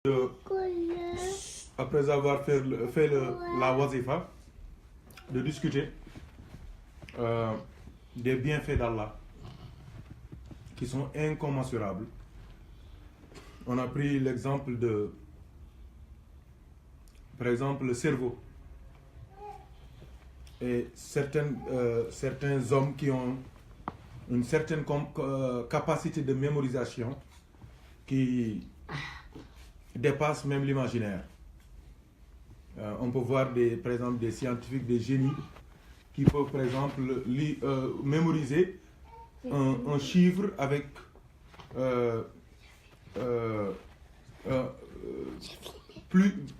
de, après avoir fait la wazifa, de discuter des bienfaits d'Allah qui sont incommensurables. On a pris l'exemple de, par exemple, le cerveau. Et certains hommes qui ont une certaine capacité de mémorisation qui dépasse même l'imaginaire. On peut voir par exemple des scientifiques, des génies qui peuvent par exemple mémoriser un chiffre avec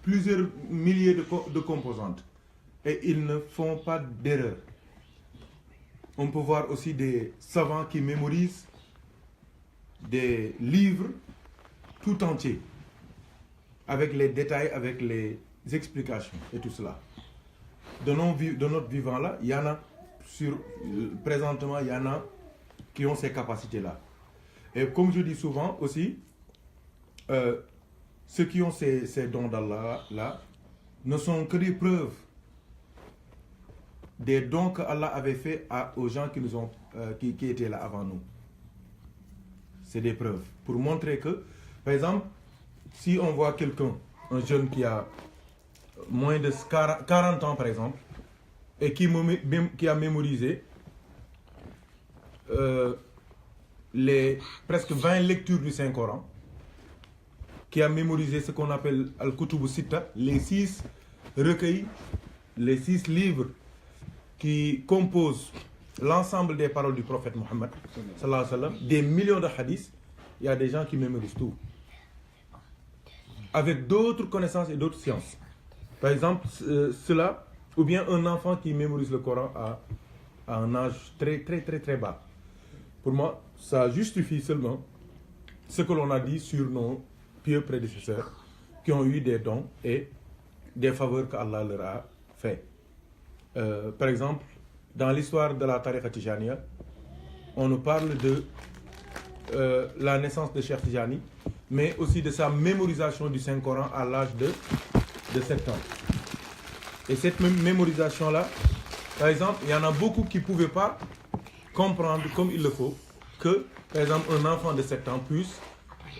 plusieurs milliers de composantes. Et ils ne font pas d'erreur. On peut voir aussi des savants qui mémorisent des livres tout entiers, avec les détails, avec les explications et tout cela. De notre vivant là, il y en a, présentement, il y en a qui ont ces capacités-là. Et comme je dis souvent aussi, ceux qui ont ces dons d'Allah là ne sont que des preuves des dons que Allah avait fait aux gens qui étaient là avant nous. C'est des preuves pour montrer que, par exemple, si on voit quelqu'un, un jeune qui a moins de 40 ans par exemple, et qui a mémorisé les presque 20 lectures du Saint-Coran, qui a mémorisé ce qu'on appelle Al-Kutubu Sitta, les 6 recueils, les 6 livres qui composent l'ensemble des paroles du prophète Mohammed, sallallahu alayhi wa sallam, des millions de hadiths, il y a des gens qui mémorisent tout. Avec d'autres connaissances et d'autres sciences. Par exemple, cela, ou bien un enfant qui mémorise le Coran à un âge très bas. Pour moi, ça justifie seulement ce que l'on a dit sur nos pieux prédécesseurs qui ont eu des dons et des faveurs qu'Allah leur a fait. Par exemple, dans l'histoire de la Tariqa Tijaniya, on nous parle de la naissance de Cheikh Tijani, mais aussi de sa mémorisation du Saint-Coran à l'âge de 7 ans. Et cette mémorisation-là, par exemple, il y en a beaucoup qui ne pouvaient pas comprendre comme il le faut que, par exemple, un enfant de 7 ans puisse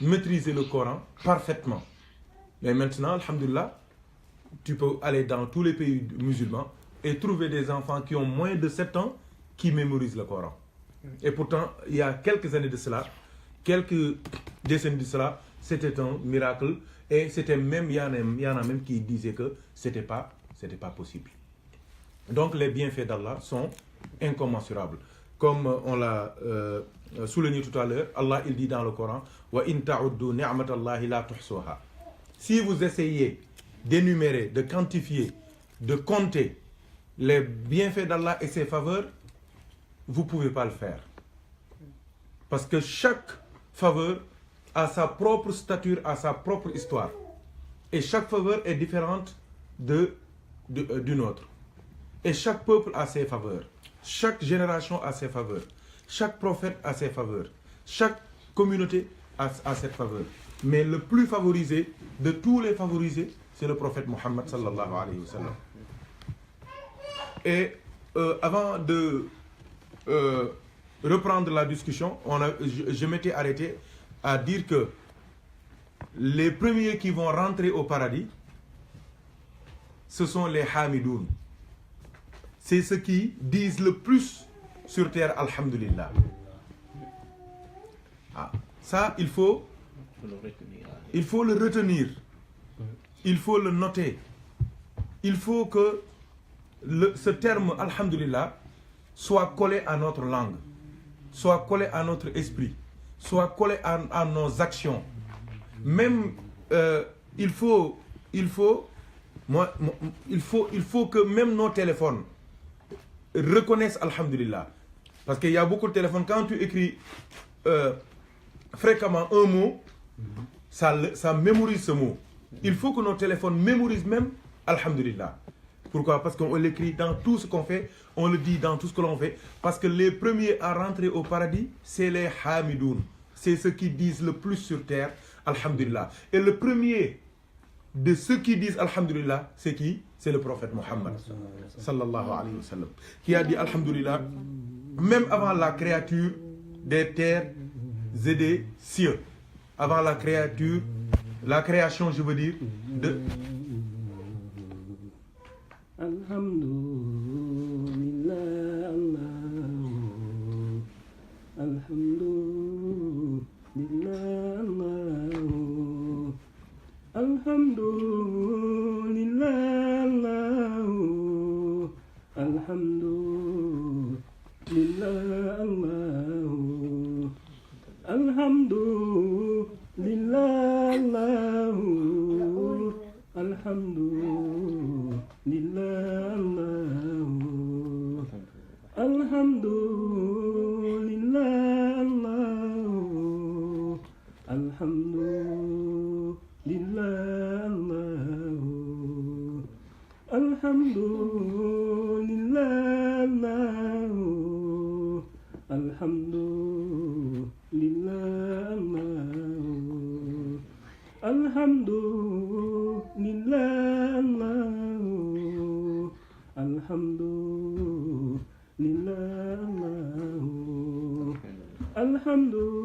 maîtriser le Coran parfaitement. Mais maintenant, alhamdoulilah, tu peux aller dans tous les pays musulmans et trouver des enfants qui ont moins de 7 ans qui mémorisent le Coran. Et pourtant, il y a quelques années de cela, quelques décennies de cela, c'était un miracle. Et c'était même, il y en a même qui disaient que c'était pas possible. Donc les bienfaits d'Allah sont incommensurables. Comme on l'a souligné tout à l'heure, Allah il dit dans le Coran, wa in ta'uddu ni'matallahi la tuhsuha. Si vous essayez d'énumérer, de quantifier, de compter les bienfaits d'Allah et ses faveurs, vous ne pouvez pas le faire. Parce que chaque faveur a sa propre stature, a sa propre histoire. Et chaque faveur est différente d'une autre. Et chaque peuple a ses faveurs. Chaque génération a ses faveurs. Chaque prophète a ses faveurs. Chaque communauté a cette faveur. Mais le plus favorisé de tous les favorisés, c'est le prophète Mohammed sallallahu alayhi wa sallam. Et avant de reprendre la discussion, je m'étais arrêté à dire que les premiers qui vont rentrer au paradis, ce sont les Hamidoun. C'est ceux qui disent le plus sur terre, alhamdulillah. Ah, ça, il faut le retenir. Il faut le noter. Il faut que ce terme, alhamdulillah, soit collé à notre langue, soit collé à notre esprit, soit collé à nos actions. Même, il faut que même nos téléphones reconnaissent alhamdulillah. Parce qu'il y a beaucoup de téléphones, quand tu écris fréquemment un mot, ça mémorise ce mot. Il faut que nos téléphones mémorisent même alhamdulillah. Pourquoi? Parce qu'on l'écrit dans tout ce qu'on fait, on le dit dans tout ce que l'on fait. Parce que les premiers à rentrer au paradis, c'est les Hamidoun. C'est ceux qui disent le plus sur terre, Alhamdulillah. Et le premier de ceux qui disent Alhamdulillah, c'est qui? C'est le prophète Mohammed, sallallahu alayhi wa sallam, qui a dit Alhamdulillah, même avant la créature des terres et des cieux, avant la création, je veux dire, de... Alhamdulillah, Alhamdulillah, Alhamdulillah, Alhamdulillah, Alhamdulillah, Alhamdulillah, Alhamdulillah, Alhamdulillah, Alhamdulillah, Alhamdulillah, Alhamdulillah,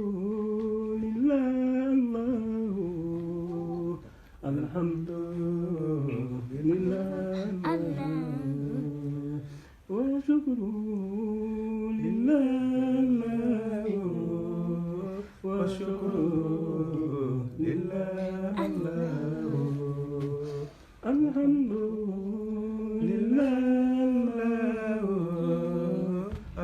Alhamdulillah, Alhamdulillah, wa shukru lillah, wa shukru lillah, alhamdulillah,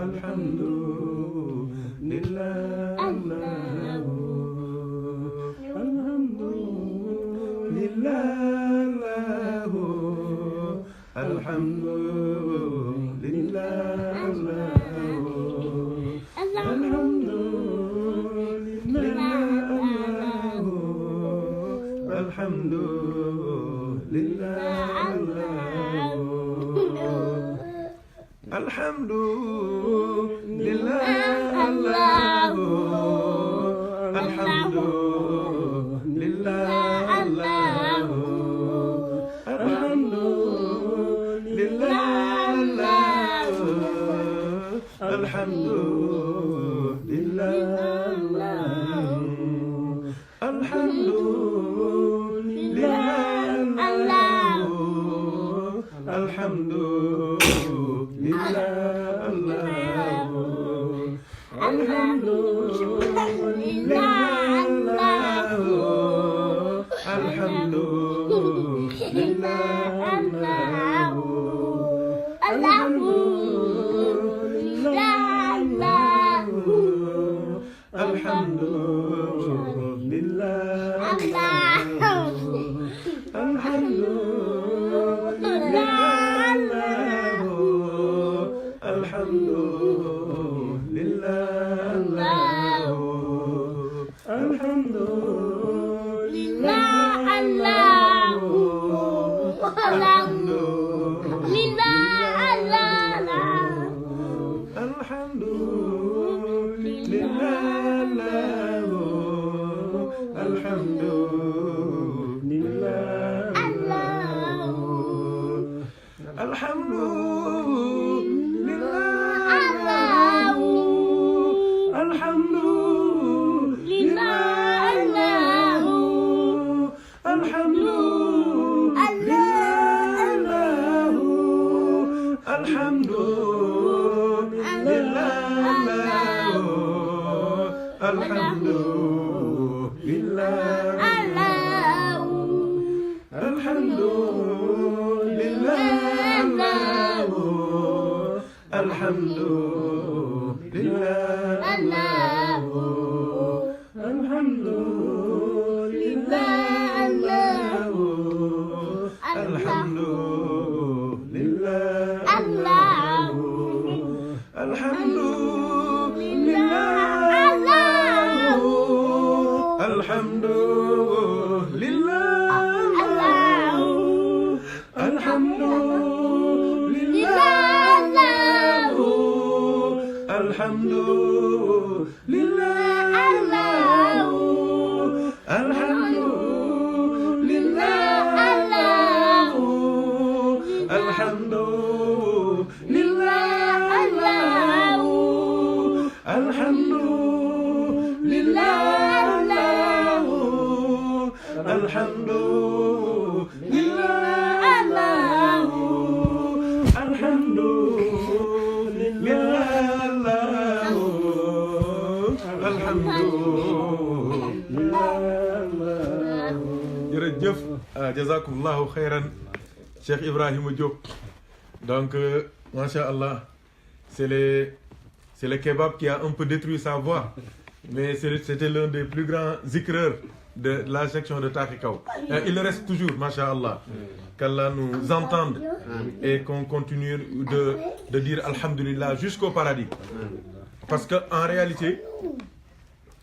alhamdulillah, Alhamdulillah, jërëjëf jazakumullahu khairan Cheikh Ibrahima Diop. Donc machallah c'est le kebab qui a un peu détruit sa voix, mais c'était l'un des plus grands zikreurs de la section de Takhikaw. Il le reste toujours, machallah. Qu'Allah nous entende et qu'on continue de dire alhamdulillah jusqu'au paradis. Parce que en réalité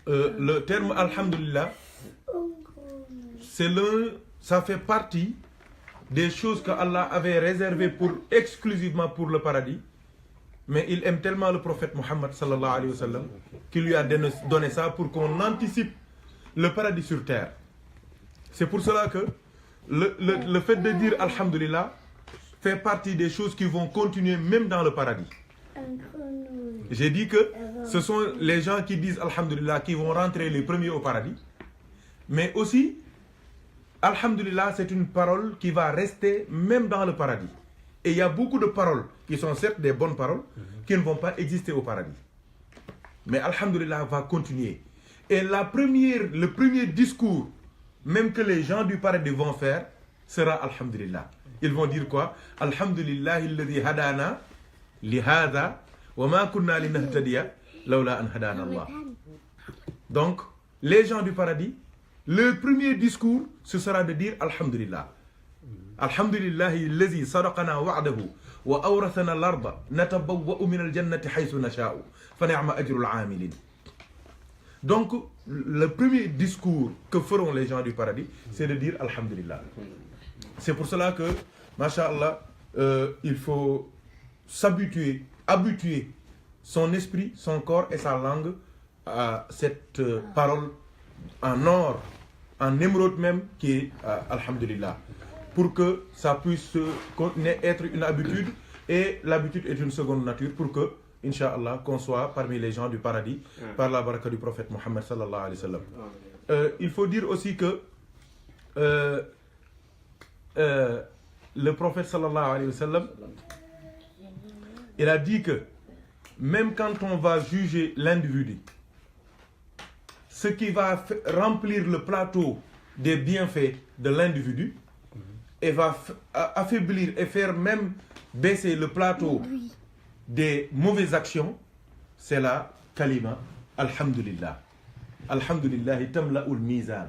le terme alhamdulillah, ça fait partie des choses que Allah avait réservées exclusivement pour le paradis. Mais il aime tellement le prophète Mohammed sallallahu alayhi wa sallam qu'il lui a donné ça pour qu'on anticipe le paradis sur terre. C'est pour cela que le fait de dire alhamdulillah fait partie des choses qui vont continuer même dans le paradis. J'ai dit que ce sont les gens qui disent alhamdulillah qui vont rentrer les premiers au paradis. Mais aussi, alhamdulillah, c'est une parole qui va rester même dans le paradis. Et il y a beaucoup de paroles qui sont certes des bonnes paroles qui ne vont pas exister au paradis. Mais alhamdulillah va continuer. Et le premier discours, même que les gens du paradis vont faire, sera alhamdulillah. Ils vont dire quoi? Alhamdulillah alladhi hadana li hadha wa ma kunna linahtadiya lawla an hadana Allah. Donc, les gens du paradis, le premier discours, ce sera de dire alhamdulillah. Alhamdulillah alladhi sadaqana wa'dahu wa awrathana al-arda natabawwa'u min al-jannati haythu nasha'u fa ni'ma ajrul 'amilin. Donc, le premier discours que feront les gens du paradis, c'est de dire alhamdulillah. C'est pour cela que, masha'Allah, il faut habituer son esprit, son corps et sa langue à cette parole en or, en émeraude même, qui est alhamdulillah. Pour que ça puisse être une habitude, et l'habitude est une seconde nature, pour que, Inch'Allah, qu'on soit parmi les gens du paradis, par la baraka du prophète Mohammed sallallahu alayhi wa sallam. Il faut dire aussi que le prophète sallallahu alayhi wa sallam, il a dit que même quand on va juger l'individu, ce qui va remplir le plateau des bienfaits de l'individu et va affaiblir et faire même baisser le plateau des mauvaises actions, c'est la kalima alhamdulillah. Alhamdulillah tamla'ul mizan.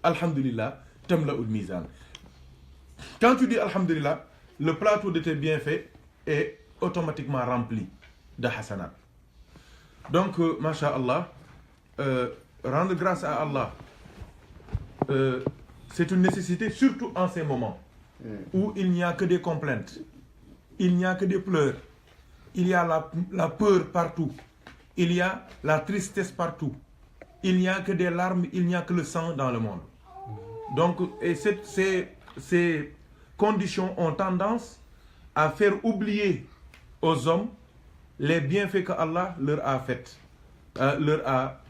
Alhamdulillah tamla'ul mizan. Quand tu dis alhamdulillah, le plateau de tes bienfaits est automatiquement rempli de hasanat. Donc, masha'Allah, rendre grâce à Allah, c'est une nécessité, surtout en ces moments où il n'y a que des complaintes, il n'y a que des pleurs, il y a la peur partout, il y a la tristesse partout, il n'y a que des larmes, il n'y a que le sang dans le monde. Donc, et ces conditions ont tendance à faire oublier aux hommes les bienfaits que Allah leur a fait, leur a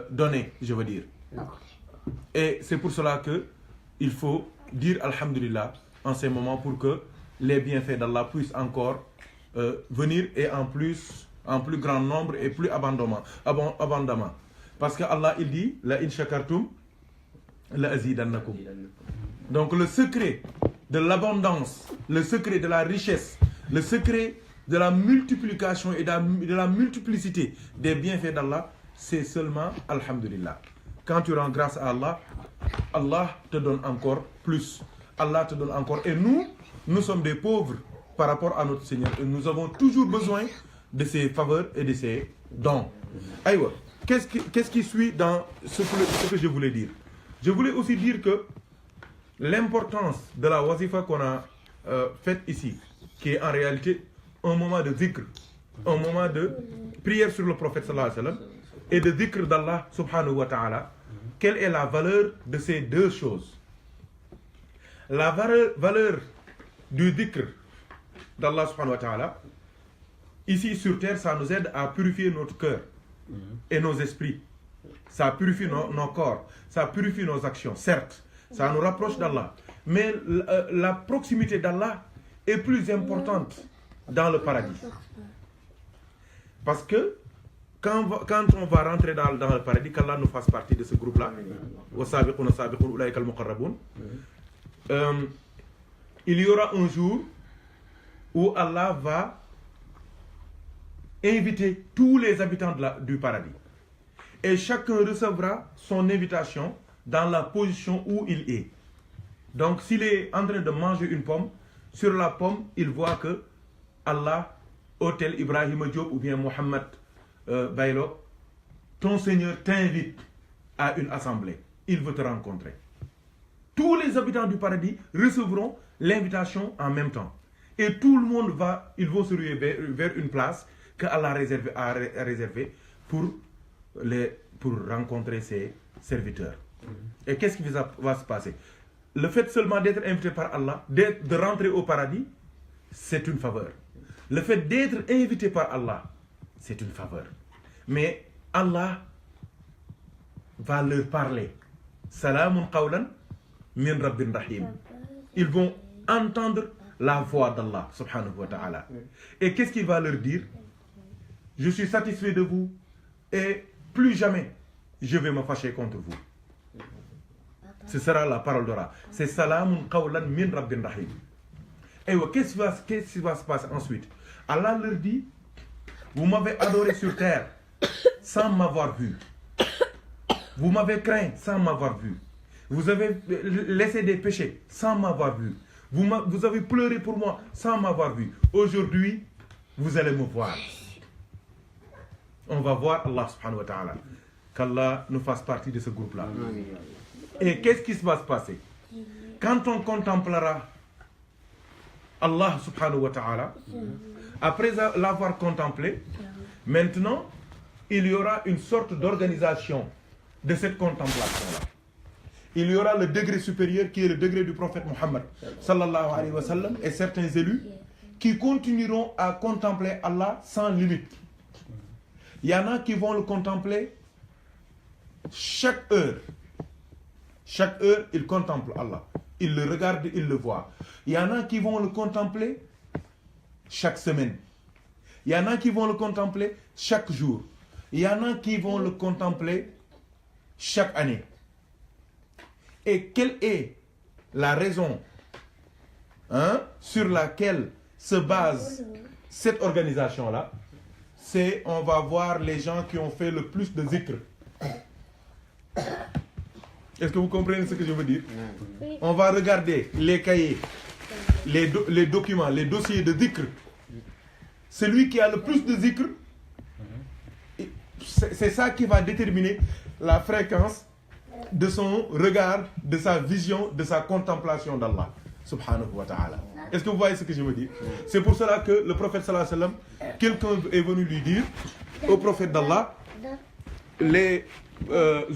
donné, je veux dire. Et c'est pour cela que il faut dire alhamdulillah en ces moments pour que les bienfaits d'Allah puissent encore venir et en plus grand nombre et plus abondamment. Parce que Allah il dit la in shakartum la azidannakum. Donc le secret de l'abondance, le secret de la richesse, le secret de la multiplication et de la multiplicité des bienfaits d'Allah, c'est seulement alhamdulillah. Quand tu rends grâce à Allah, Allah te donne encore plus. Allah te donne encore. Et nous sommes des pauvres par rapport à notre Seigneur. Et nous avons toujours besoin de ses faveurs et de ses dons. Aïwa, qu'est-ce qui suit dans ce que je voulais dire? Je voulais aussi dire que l'importance de la wazifa qu'on a faite ici, qui est en réalité un moment de dhikr, un moment de prière sur le prophète sallallahu alayhi wa sallam et de dhikr d'Allah subhanahu wa ta'ala. Quelle est la valeur de ces deux choses? La valeur du dhikr d'Allah subhanahu wa ta'ala, ici sur terre, ça nous aide à purifier notre cœur et nos esprits. ça purifie nos corps, ça purifie nos actions, certes, ça nous rapproche d'Allah. Mais la proximité d'Allah est plus importante dans le paradis. Parce que quand on va rentrer dans le paradis, qu'Allah nous fasse partie de ce groupe-là, il y aura un jour où Allah va inviter tous les habitants du paradis. Et chacun recevra son invitation dans la position où il est. Donc s'il est en train de manger une pomme, sur la pomme, il voit que Allah, Hôtel Ibrahim Diop ou bien Mohammed Baylo, ton Seigneur t'invite à une assemblée. Il veut te rencontrer. Tous les habitants du paradis recevront l'invitation en même temps. Et tout le monde ils vont se ruer vers une place que Allah a réservée pour rencontrer ses serviteurs. Et qu'est-ce qui va se passer? Le fait seulement d'être invité par Allah, de rentrer au paradis, c'est une faveur. Le fait d'être invité par Allah, c'est une faveur. Mais Allah va leur parler. Salamun qawlan min rabbin rahim. Ils vont entendre la voix d'Allah, subhanahu wa ta'ala. Et qu'est-ce qu'il va leur dire? Je suis satisfait de vous et plus jamais je vais me fâcher contre vous. Ce sera la parole d'Allah. C'est salamun qawlan min rabbin rahim. Et qu'est-ce qui va se passer ensuite? Allah leur dit, vous m'avez adoré sur terre sans m'avoir vu. Vous m'avez craint sans m'avoir vu. Vous avez laissé des péchés sans m'avoir vu. Vous avez pleuré pour moi sans m'avoir vu. Aujourd'hui, vous allez me voir. On va voir Allah subhanahu wa ta'ala. Qu'Allah nous fasse partie de ce groupe-là. Et qu'est-ce qui va se passer? Quand on contemplera Allah subhanahu wa ta'ala, après l'avoir contemplé, maintenant, il y aura une sorte d'organisation de cette contemplation-là. Il y aura le degré supérieur qui est le degré du prophète Mohammed sallallahu alayhi wa sallam et certains élus qui continueront à contempler Allah sans limite. Il y en a qui vont le contempler chaque heure. Chaque heure, ils contemplent Allah. Ils le regardent, ils le voient. Il y en a qui vont le contempler chaque semaine. Il y en a qui vont le contempler chaque jour. Il y en a qui vont le contempler chaque année. Et quelle est la raison sur laquelle se base cette organisation-là? C'est, on va voir les gens qui ont fait le plus de zikr. Est-ce que vous comprenez ce que je veux dire? On va regarder les cahiers, les documents, les dossiers de zikr. Celui qui a le plus de zikr, c'est ça qui va déterminer la fréquence de son regard, de sa vision, de sa contemplation d'Allah subhanahu wa ta'ala. Est-ce que vous voyez ce que je veux dire? C'est pour cela que le prophète sallallahu alayhi wa sallam, quelqu'un est venu lui dire au prophète d'Allah, les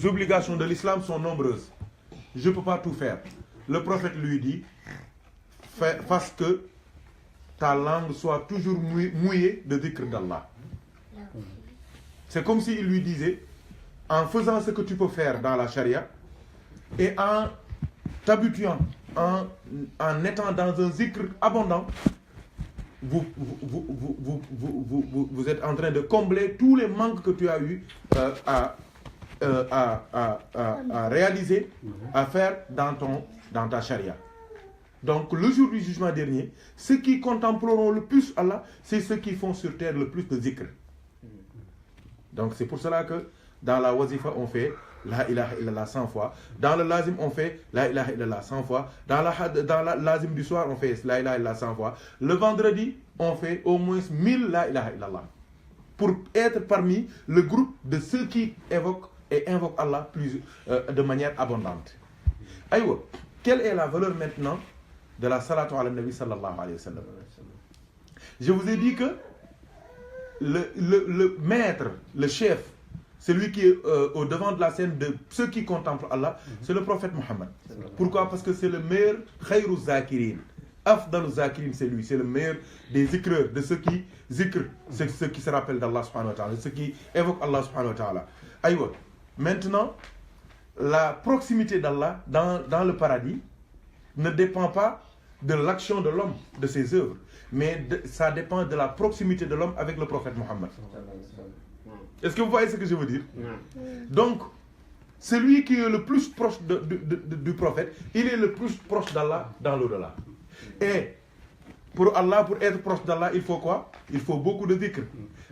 obligations de l'islam sont nombreuses. Je ne peux pas tout faire. Le prophète lui dit, fasse que ta langue soit toujours mouillée de dhikr d'Allah. C'est comme s'il lui disait, en faisant ce que tu peux faire dans la charia et en t'habituant, en étant dans un zikr abondant, vous êtes en train de combler tous les manques que tu as eu à réaliser, à faire dans ta charia. Donc le jour du jugement dernier, ceux qui contempleront le plus Allah, c'est ceux qui font sur terre le plus de zikr. Donc c'est pour cela que dans la wazifa on fait la ilaha illallah 100 fois. Dans le lazim on fait la ilaha illallah 100 fois. Dans la lazim du soir on fait la ilaha illallah 100 fois. Le vendredi on fait au moins 1000 la ilaha illallah. Pour être parmi le groupe de ceux qui évoquent et invoquent Allah de manière abondante. Aïwa, quelle est la valeur maintenant de la salatu ala nabi sallallahu alayhi wa sallam? Je vous ai dit que le maître, le chef, celui qui est au devant de la scène de ceux qui contemplent Allah, c'est le prophète Mohammed. Pourquoi? Parce que c'est le meilleur khayru zakirin. Afdalu zakirin, c'est lui, c'est le meilleur des zikreurs, de ceux qui zikrent, c'est ceux qui se rappellent d'Allah subhanahu wa ta'ala, ceux qui évoquent Allah subhanahu wa ta'ala. Aïwa, Maintenant, la proximité d'Allah dans le paradis ne dépend pas de l'action de l'homme, de ses œuvres, mais ça dépend de la proximité de l'homme avec le prophète Mohammed. Est-ce que vous voyez ce que je veux dire? Donc, celui qui est le plus proche du prophète, il est le plus proche d'Allah dans l'au-delà. Et pour Allah, pour être proche d'Allah, il faut quoi? Il faut beaucoup de dhikr.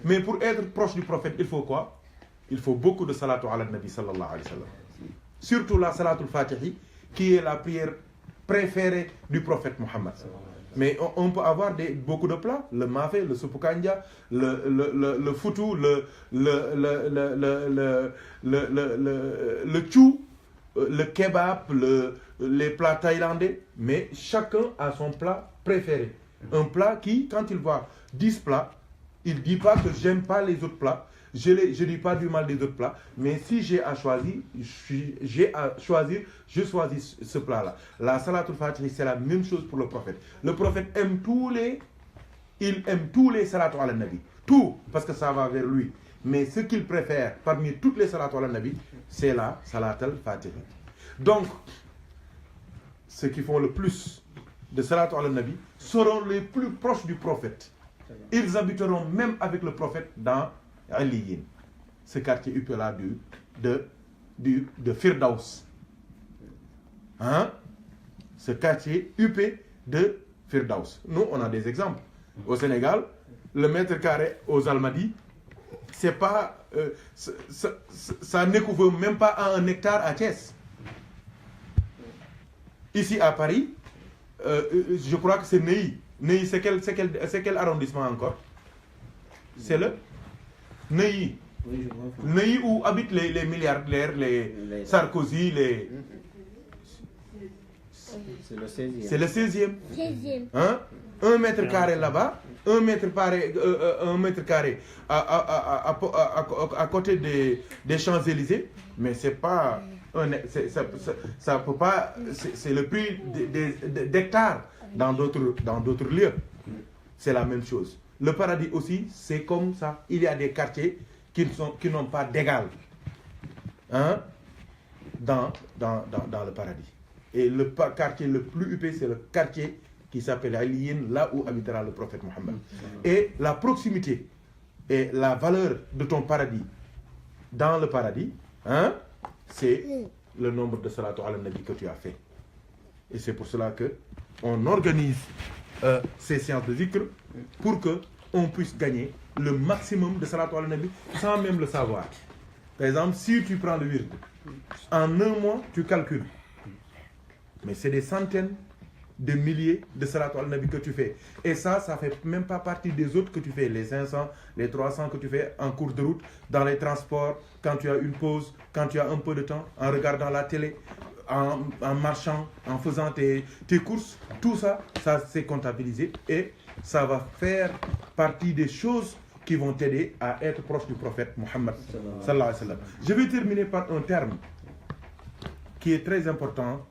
Mais pour être proche du prophète, il faut quoi? Il faut beaucoup de salatu ala nabi sallallahu alayhi wa sallam. Surtout la salatul fatihi, qui est la prière préférée du prophète Mohammed. Mais on peut avoir beaucoup de plats, le mafé, le soupu kanja, le foutou, le chou, le kebab, les plats thaïlandais, mais chacun a son plat préféré. Un plat qui, quand il voit 10 plats, il ne dit pas que j'aime pas les autres plats, je ne dis pas du mal des autres plats, mais si j'ai à choisir, je choisis ce plat-là. La salatul fatih, c'est la même chose pour le prophète. Le prophète aime tous les salatu ala nabi. Tout, parce que ça va vers lui. Mais ce qu'il préfère parmi toutes les salatu ala nabi, c'est la salatul fatih. Donc, ceux qui font le plus de salatu ala nabi seront les plus proches du prophète. Ils habiteront même avec le prophète dans Aliyin, ce quartier huppé-là de Firdaus. Hein? Ce quartier huppé de Firdaus. Nous, on a des exemples. Au Sénégal, le mètre carré aux Almadies, c'est pas, ça n'équivaut même pas à 1 hectare à Thiès. Ici à Paris, je crois que c'est Neuilly. Neuilly, c'est quel arrondissement encore? C'est le Neuilly. Oui, je vois. Neuilly où habitent les milliardaires, les Sarkozy, les... C'est le 16e. C'est le 16e. Hein? 1 mètre carré là-bas, 1 mètre carré à côté des Champs-Élysées, mais c'est pas... ça peut pas... C'est le prix d'hectares dans d'autres lieux. C'est la même chose. Le paradis aussi, c'est comme ça. Il y a des quartiers qui n'ont pas d'égal, hein, dans le paradis. Et le quartier le plus huppé, c'est le quartier qui s'appelle Aliyin, là où habitera le prophète Mohammed. Et la proximité et la valeur de ton paradis dans le paradis, hein, c'est le nombre de salatu ala nabi que tu as fait. Et c'est pour cela qu'on organise ces séances de zikr pour qu'on puisse gagner le maximum de salatu ala nabi sans même le savoir. Par exemple, si tu prends le wird, en 1 mois, tu calcules. Mais c'est des centaines de milliers de salatu ala nabi que tu fais. Et ça fait même pas partie des autres que tu fais. Les 500, les 300 que tu fais en cours de route, dans les transports, quand tu as une pause, quand tu as un peu de temps, en regardant la télé, en marchant, en faisant tes courses. Tout ça, ça c'est comptabilisé et ça va faire partie des choses qui vont t'aider à être proche du prophète Mohammed sallallahu alayhi wa sallam. Je vais terminer par un terme qui est très important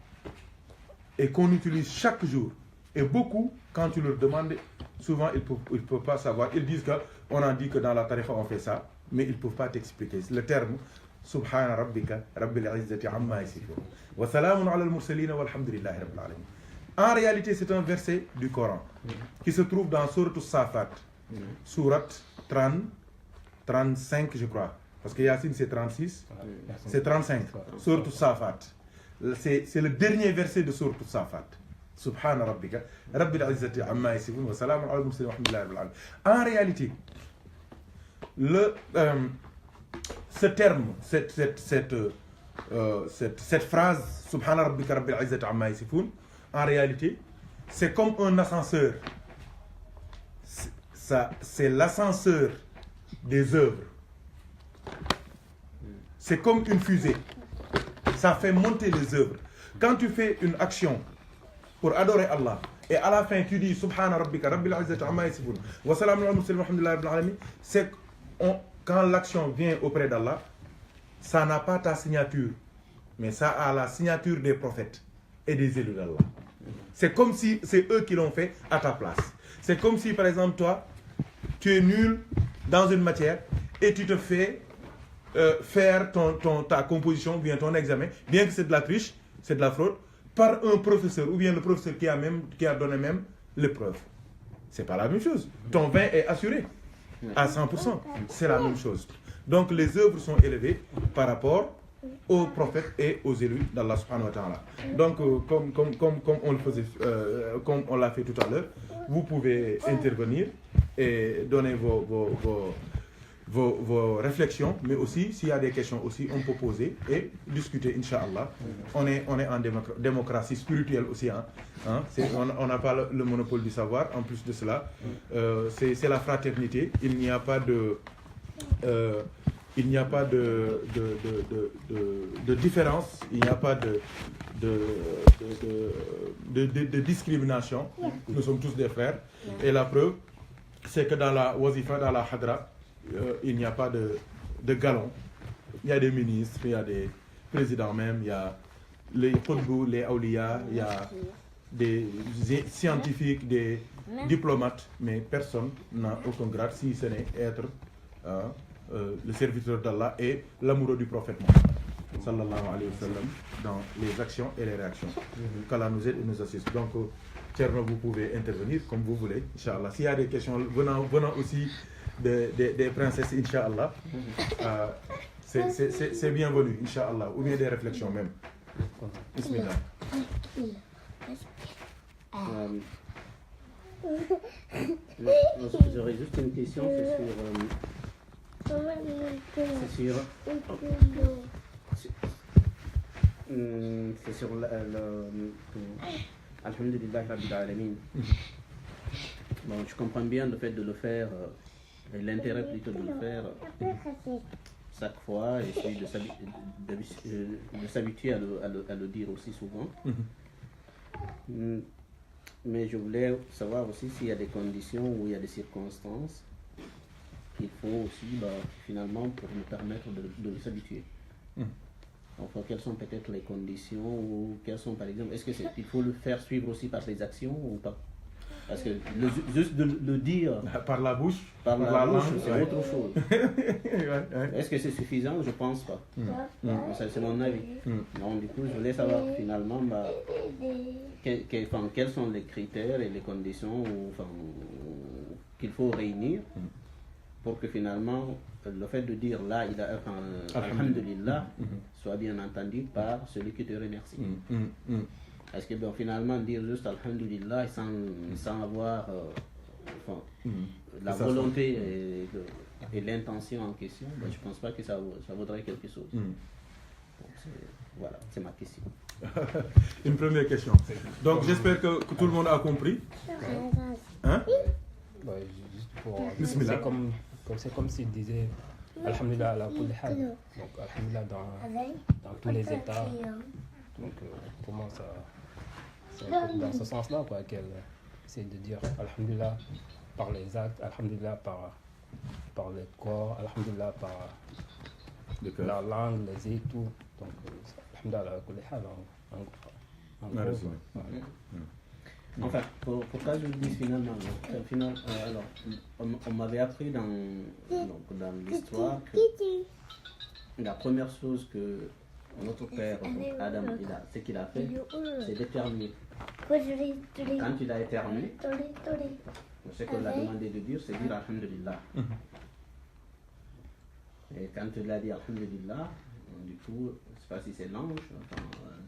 et qu'on utilise chaque jour. Et beaucoup, quand tu leur demandes, souvent ils ne peuvent pas savoir. Ils disent qu'on a dit que dans la tariqa on fait ça, mais ils ne peuvent pas t'expliquer. Le terme Subhana rabbika rabbil izzati amma yasifun wa salamun ala al-mursalin walhamdulillahi rabbil alamin. En réalité, c'est un verset du Coran qui se trouve dans Sourate Safat, Sourate 35, je crois. Parce que Yassine, c'est 36, c'est 35. Sourate Safat. C'est le dernier verset de Sourate Safat. Subhana rabbika rabbil izzati amma yasifun wa salamun ala al-mursalin walhamdulillahi rabbil alamin. En réalité, ce terme, cette phrase, Subhana rabbika rabbil izzati amma yasifun, en réalité, c'est comme un ascenseur. C'est l'ascenseur des œuvres. C'est comme une fusée. Ça fait monter les œuvres. Quand tu fais une action pour adorer Allah, et à la fin tu dis Subhana rabbika rabbil izzati amma yasifun wa salamun ala al-mursalin walhamdulillahi rabbil alamin, c'est quand l'action vient auprès d'Allah, ça n'a pas ta signature, mais ça a la signature des prophètes et des élus d'Allah. C'est comme si c'est eux qui l'ont fait à ta place. C'est comme si, par exemple, toi, tu es nul dans une matière et tu te fais faire ta composition ou bien ton examen, bien que c'est de la triche, c'est de la fraude, par un professeur ou bien le professeur qui a donné même l'épreuve. C'est pas la même chose. Ton vin est assuré à 100%. C'est la même chose. Donc les œuvres sont élevées par rapport aux prophètes et aux élus d'Allah subhanahu wa ta'ala. Donc comme on le faisait, comme on l'a fait tout à l'heure, vous pouvez intervenir et donner vos réflexions, mais aussi s'il y a des questions aussi, on peut poser et discuter, Inch'Allah. On est en démocratie spirituelle aussi. On n'a pas le monopole du savoir. En plus de cela, c'est la fraternité. Il n'y a pas de différence, il n'y a pas de discrimination. Nous sommes tous des frères. Et la preuve, c'est que dans la wazifa, dans la hadra, il n'y a pas de galons. Il y a des ministres, il y a des présidents même, il y a les qutbou, les awliya, il y a des scientifiques, des diplomates, mais personne n'a aucun grade si ce n'est être le serviteur d'Allah et l'amoureux du prophète Mohammed, sallallahu alayhi wa sallam, dans les actions et les réactions. Qu'Allah nous aide et nous assiste. Donc, Tcherno, vous pouvez intervenir comme vous voulez, Inch'Allah. S'il y a des questions venant aussi des princesses, Inch'Allah, c'est bienvenu, Inch'Allah, ou bien des réflexions même. Bismillah. J'aurais juste une question, c'est sur Alhamdulillah Rabbil Alamin. Bon, je comprends bien le fait de le faire, et l'intérêt plutôt de le faire chaque fois, et puis de s'habituer à le dire aussi souvent. Mais je voulais savoir aussi s'il y a des conditions ou il y a des circonstances qu'il faut aussi, finalement, pour nous permettre de s'habituer. Enfin, quelles sont peut-être les conditions ou quelles sont, par exemple, est-ce qu'il faut le faire suivre aussi par des actions ou pas? Parce que juste de le dire par la bouche, par la bouche, c'est ouais. autre chose. Est-ce que c'est suffisant? Je pense pas. C'est mon avis. Donc, du coup, je voulais savoir finalement quels sont les critères et les conditions qu'il faut réunir pour que finalement le fait de dire là, alhamdulillah, soit bien entendu par celui qui te remercie. Est-ce que finalement dire juste alhamdulillah sans avoir la volonté et l'intention en question, je ne pense pas que ça vaudrait quelque chose. Donc, voilà, c'est ma question. Une première question. Donc j'espère que tout le monde a compris. Hein? Juste pour... Bismillah. C'est comme s'il disait alhamdulillah ala kulli hal. Donc alhamdulillah dans tous les états. Donc comment ça... C'est dans ce sens-là qu'elle essaie de dire alhamdulillah par les actes, alhamdulillah par le corps, alhamdulillah par la langue, les et tout. Donc alhamdulillah ala kulli hal en gros. Enfin, pourquoi je le dis finalement, alors, on m'avait appris dans l'histoire que la première chose que notre père, Adam, ce qu'il a fait, c'est d'éternuer. Quand il a éternué, ce qu'on l'a demandé de dire, c'est dire Alhamdulillah. Et quand il a dit Alhamdulillah, du coup, je ne sais pas si c'est l'ange,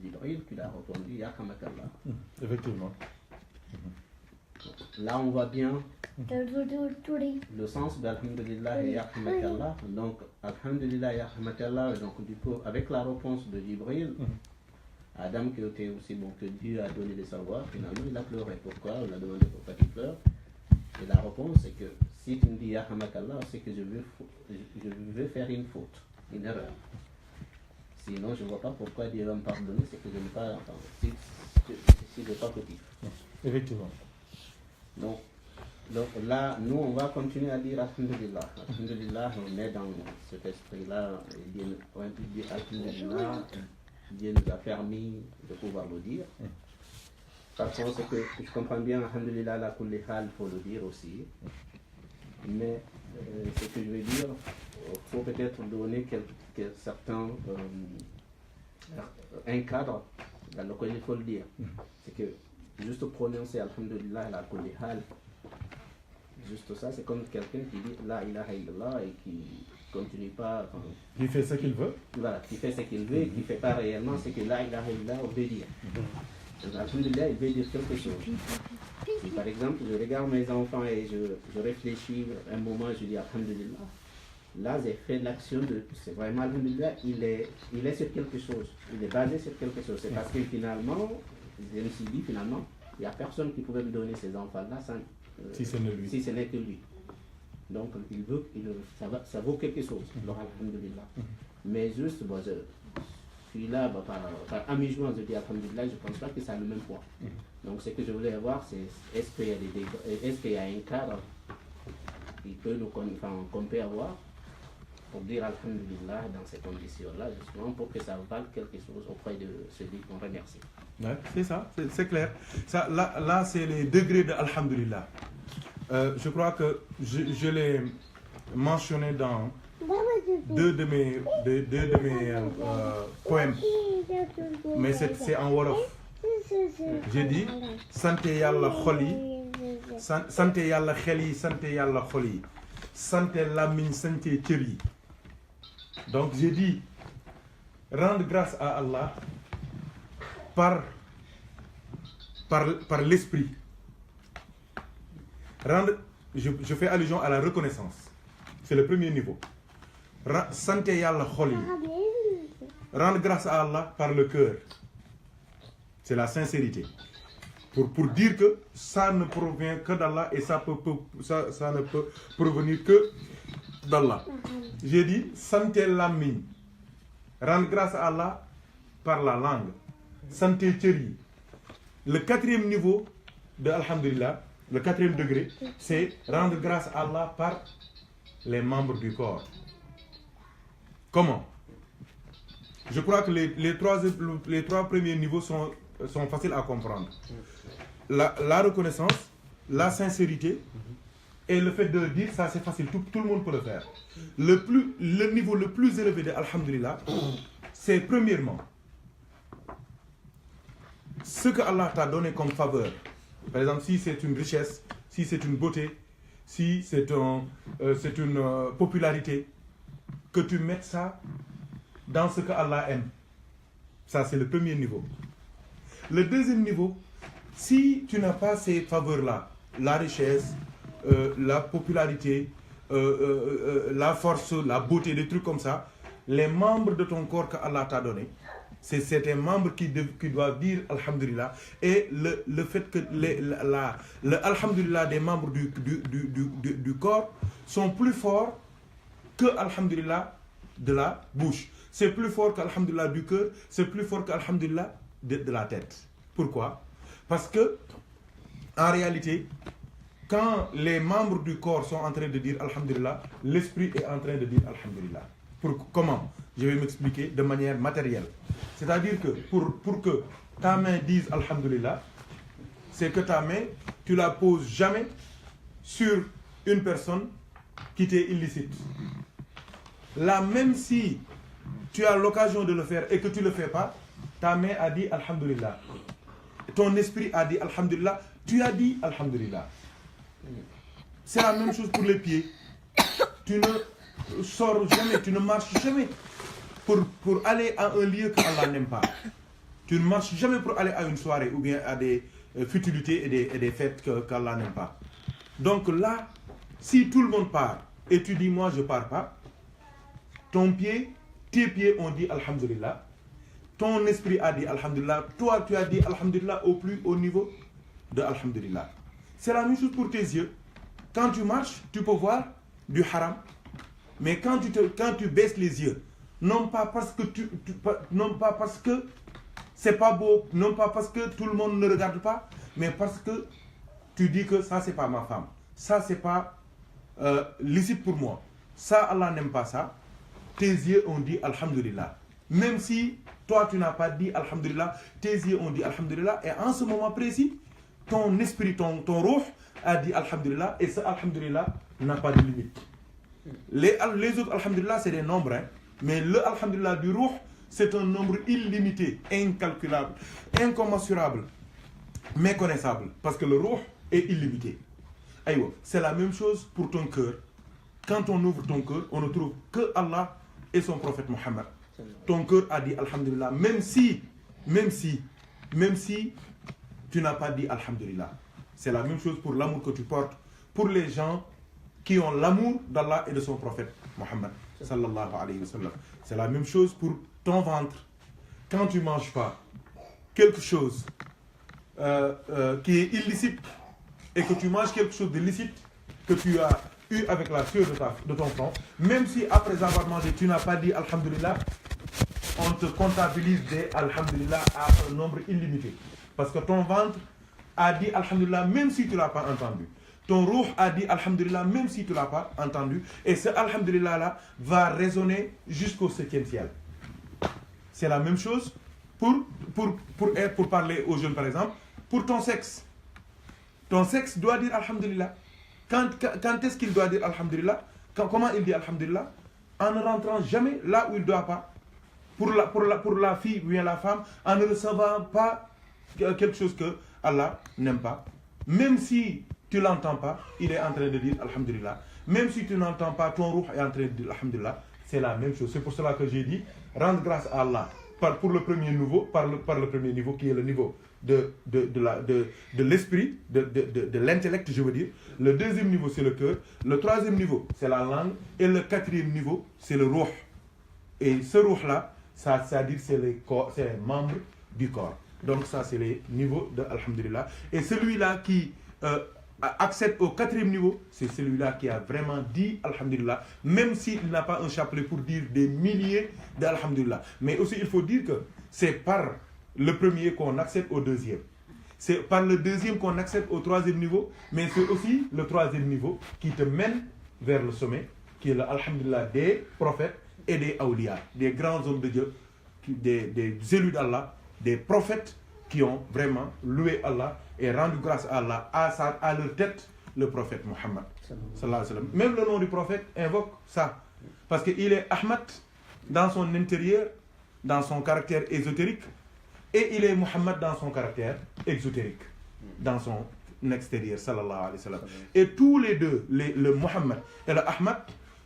Jibril, qui l'a répondu Yarhamakallah. Effectivement. Là, on voit bien le sens d'Alhamdulillah et Yarhamakallah. Donc, Alhamdulillah et Yarhamakallah, donc du coup, avec la réponse de Jibril, Adam, qui était aussi bon que Dieu a donné des savoirs, finalement, il a pleuré. Pourquoi? On l'a demandé pourquoi il pleure. Et la réponse, c'est que si tu me dis Yarhamakallah, c'est que je veux faire une faute, une erreur. Sinon, je ne vois pas pourquoi Dieu va me pardonner, c'est que je n'ai pas, si je n'ai pas fautif. Effectivement. Donc là, nous, on va continuer à dire Alhamdulillah. Alhamdulillah, on est dans cet esprit-là. Alhamdulillah, Dieu nous a permis de pouvoir le dire. Par contre, c'est que je comprends bien, Alhamdulillah, la kulli hal, il faut le dire aussi. Mais ce que je veux dire, il faut peut-être donner certains un cadre dans lequel il faut le dire. C'est que juste prononcer Alhamdulillah la kulli hal, juste ça, c'est comme quelqu'un qui dit La ilaha illallah et qui continue pas. Qui fait ce qu'il veut. Voilà, qui fait ce qu'il veut et qui ne fait pas réellement ce que La ilaha illallah veut dire. Donc, Alhamdulillah, il veut dire quelque chose. Si par exemple, je regarde mes enfants et je réfléchis un moment, je dis Alhamdulillah. Là, j'ai fait l'action de. C'est vraiment Alhamdulillah, il est sur quelque chose. Il est basé sur quelque chose. C'est parce que finalement, je me suis dit finalement, il n'y a personne qui pouvait me donner ces enfants-là si ce n'est lui. Si ce n'est que lui. Donc, ça vaut quelque chose. Donc, Alhamdulillah. Mais juste, bon, je suis là par amusement, je dis Alhamdulillah, je ne pense pas que ça a le même poids. Donc, ce que je voulais voir, c'est est-ce qu'il y a un cadre qu'on peut avoir pour dire Alhamdulillah dans ces conditions-là, justement pour que ça vale quelque chose auprès de celui qu'on remercie. Ouais, c'est ça, c'est clair. Ça, là c'est les degrés de Alhamdulillah. Je crois que je l'ai mentionné dans deux de mes poèmes, mais c'est en Wolof. J'ai dit Santé Yalla Kholi, Santé Yalla Kheli, Santé Yalla Kholi, Santé Lamine, Santé Thierry. Donc j'ai dit rendre grâce à Allah par l'esprit. Je fais allusion à la reconnaissance. C'est le premier niveau. Santé Yalla Kholi. Rendre grâce à Allah par le cœur. C'est la sincérité. Pour dire que ça ne provient que d'Allah et ça ne peut provenir que d'Allah. J'ai dit santé lamine. Rendre grâce à Allah par la langue. Santé Thierry. Le quatrième niveau de Alhamdulillah, le quatrième degré, c'est rendre grâce à Allah par les membres du corps. Comment? Je crois que les trois premiers niveaux sont faciles à comprendre. La reconnaissance, la sincérité et le fait de dire ça, c'est facile, tout le monde peut le faire. Le niveau le plus élevé de Alhamdulillah, c'est premièrement ce que Allah t'a donné comme faveur. Par exemple, si c'est une richesse, si c'est une beauté, si c'est une popularité, que tu mettes ça dans ce que Allah aime. Ça, c'est le premier niveau. Le deuxième niveau, si tu n'as pas ces faveurs-là, la richesse, la popularité, la force, la beauté, des trucs comme ça, les membres de ton corps que Allah t'a donné, c'est certains membres qui doivent dire Alhamdulillah. Et le fait que le Alhamdulillah des membres du corps sont plus forts que Alhamdulillah de la bouche. C'est plus fort qu'Alhamdulillah du cœur, c'est plus fort qu'Alhamdulillah de la tête. Pourquoi? Parce que, en réalité, quand les membres du corps sont en train de dire Alhamdulillah, l'esprit est en train de dire Alhamdulillah. Comment? Je vais m'expliquer de manière matérielle. C'est-à-dire que pour que ta main dise Alhamdulillah, c'est que ta main, tu la poses jamais sur une personne qui t'est illicite. Là, même si tu as l'occasion de le faire et que tu ne le fais pas, ta main a dit Alhamdulillah. Ton esprit a dit Alhamdulillah. Tu as dit Alhamdulillah. C'est la même chose pour les pieds. Tu ne sors jamais, tu ne marches jamais pour aller à un lieu qu'Allah n'aime pas. Tu ne marches jamais pour aller à une soirée ou bien à des futilités et des fêtes qu'Allah n'aime pas. Donc là, si tout le monde part et tu dis moi je ne pars pas, tes pieds ont dit Alhamdulillah, ton esprit a dit Alhamdulillah, toi tu as dit Alhamdulillah au plus haut niveau de Alhamdulillah. C'est la même chose pour tes yeux. Quand tu marches, tu peux voir du haram, mais quand tu baisses les yeux, non pas parce que c'est pas beau, non pas parce que tout le monde ne regarde pas, mais parce que tu dis que ça c'est pas ma femme, ça c'est pas licite pour moi, ça Allah n'aime pas ça. Tes yeux ont dit Alhamdulillah. Même si toi tu n'as pas dit Alhamdulillah, tes yeux ont dit Alhamdulillah. Et en ce moment précis, ton esprit, ton ruh a dit Alhamdulillah. Et ce Alhamdulillah n'a pas de limite. Les autres alhamdulillah c'est des nombres, hein, mais le alhamdulillah du ruh c'est un nombre illimité, incalculable, incommensurable, méconnaissable, parce que le ruh est illimité. Aïwa, c'est la même chose pour ton cœur. Quand on ouvre ton cœur, on ne trouve que Allah et son prophète Mohammed. Ton cœur a dit alhamdulillah, même si tu n'as pas dit alhamdulillah. C'est la même chose pour l'amour que tu portes pour les gens qui ont l'amour d'Allah et de son prophète Mohammed sallallahu alayhi wa sallam. C'est la même chose pour ton ventre. Quand tu ne manges pas quelque chose qui est illicite et que tu manges quelque chose de licite que tu as eu avec la sueur de ton front, même si après avoir mangé tu n'as pas dit alhamdulillah, on te comptabilise des alhamdulillah à un nombre illimité. Parce que ton ventre a dit alhamdulillah même si tu ne l'as pas entendu. Ton ruh a dit alhamdulillah même si tu ne l'as pas entendu. Et ce alhamdulillah là va résonner jusqu'au 7e ciel. C'est la même chose pour parler aux jeunes par exemple. Pour ton sexe. Ton sexe doit dire alhamdulillah. Quand est-ce qu'il doit dire alhamdulillah? Comment il dit alhamdulillah? En ne rentrant jamais là où il ne doit pas. Pour la fille ou bien la femme, en ne recevant pas quelque chose que Allah n'aime pas. Même si tu ne l'entends pas, il est en train de dire alhamdulillah. Même si tu n'entends pas, ton ruh est en train de dire alhamdulillah. C'est la même chose. C'est pour cela que j'ai dit, rendre grâce à Allah pour le premier niveau, par le premier niveau qui est le niveau de l'esprit, de l'intellect, je veux dire. Le deuxième niveau, c'est le cœur. Le troisième niveau, c'est la langue. Et le quatrième niveau, c'est le ruh. Et ce ruh-là, c'est-à-dire c'est les membres du corps. Donc ça, c'est les niveaux de alhamdulillah. Et celui-là qui accède au quatrième niveau, c'est celui-là qui a vraiment dit alhamdulillah, même s'il n'a pas un chapelet pour dire des milliers d'alhamdulillah. Mais aussi, il faut dire que c'est par le premier qu'on accède au deuxième. C'est par le deuxième qu'on accède au troisième niveau, mais c'est aussi le troisième niveau qui te mène vers le sommet, qui est le alhamdulillah des prophètes et des awliya, des grands hommes de Dieu, des élus d'Allah, des prophètes qui ont vraiment loué Allah et rendu grâce à Allah, à leur tête, le prophète Mohammed. Même le nom du prophète invoque ça. Parce qu'il est Ahmad dans son intérieur, dans son caractère ésotérique, et il est Mohammed dans son caractère exotérique, dans son extérieur, sallallahu alayhi wa sallam. Et tous les deux, le Mohammed et le Ahmad,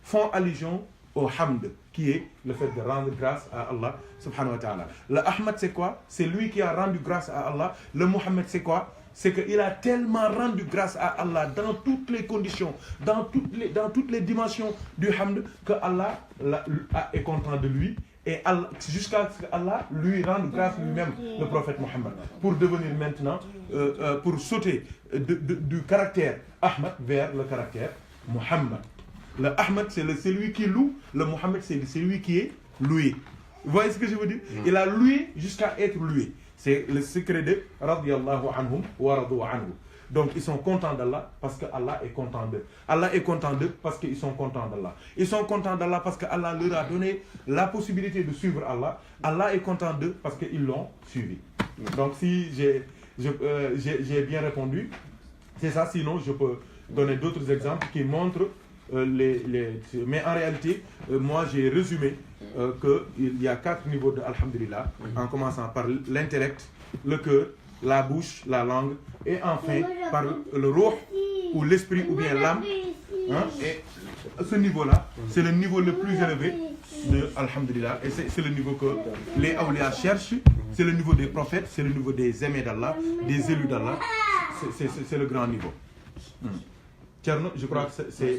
font allusion au hamd, qui est le fait de rendre grâce à Allah subhanahu wa ta'ala. Le Ahmad c'est quoi? C'est lui qui a rendu grâce à Allah. Le Mohammed c'est quoi? C'est qu'il a tellement rendu grâce à Allah dans toutes les conditions, dans toutes les dimensions du hamd, que Allah est content de lui. Et jusqu'à ce qu'Allah lui rende grâce lui-même, le prophète Mohammed, pour devenir maintenant, pour sauter du caractère Ahmad vers le caractère Mohammed. Le Ahmad, c'est celui qui loue. Le Mohammed, c'est celui qui est loué. Vous voyez ce que je veux dire? Il a loué jusqu'à être loué. C'est le secret de radiyallahu anhum wa radu anhu. Donc ils sont contents d'Allah parce que Allah est content d'eux. Allah est content d'eux parce qu'ils sont contents d'Allah. Ils sont contents d'Allah parce que Allah leur a donné la possibilité de suivre Allah. Allah est content d'eux parce qu'ils l'ont suivi. Donc si j'ai bien répondu, c'est ça. Sinon je peux donner d'autres exemples qui montrent mais en réalité, moi j'ai résumé qu'il y a 4 niveaux de alhamdulillah, en commençant par l'intellect, le cœur, la bouche, la langue, et enfin par le ruh, ou l'esprit, ou bien l'âme. Hein, et ce niveau-là, c'est le niveau le plus élevé de alhamdulillah, et c'est le niveau que les awliya cherchent, c'est le niveau des prophètes, c'est le niveau des aimés d'Allah, des élus d'Allah, c'est le grand niveau. Tcherno, je crois que c'est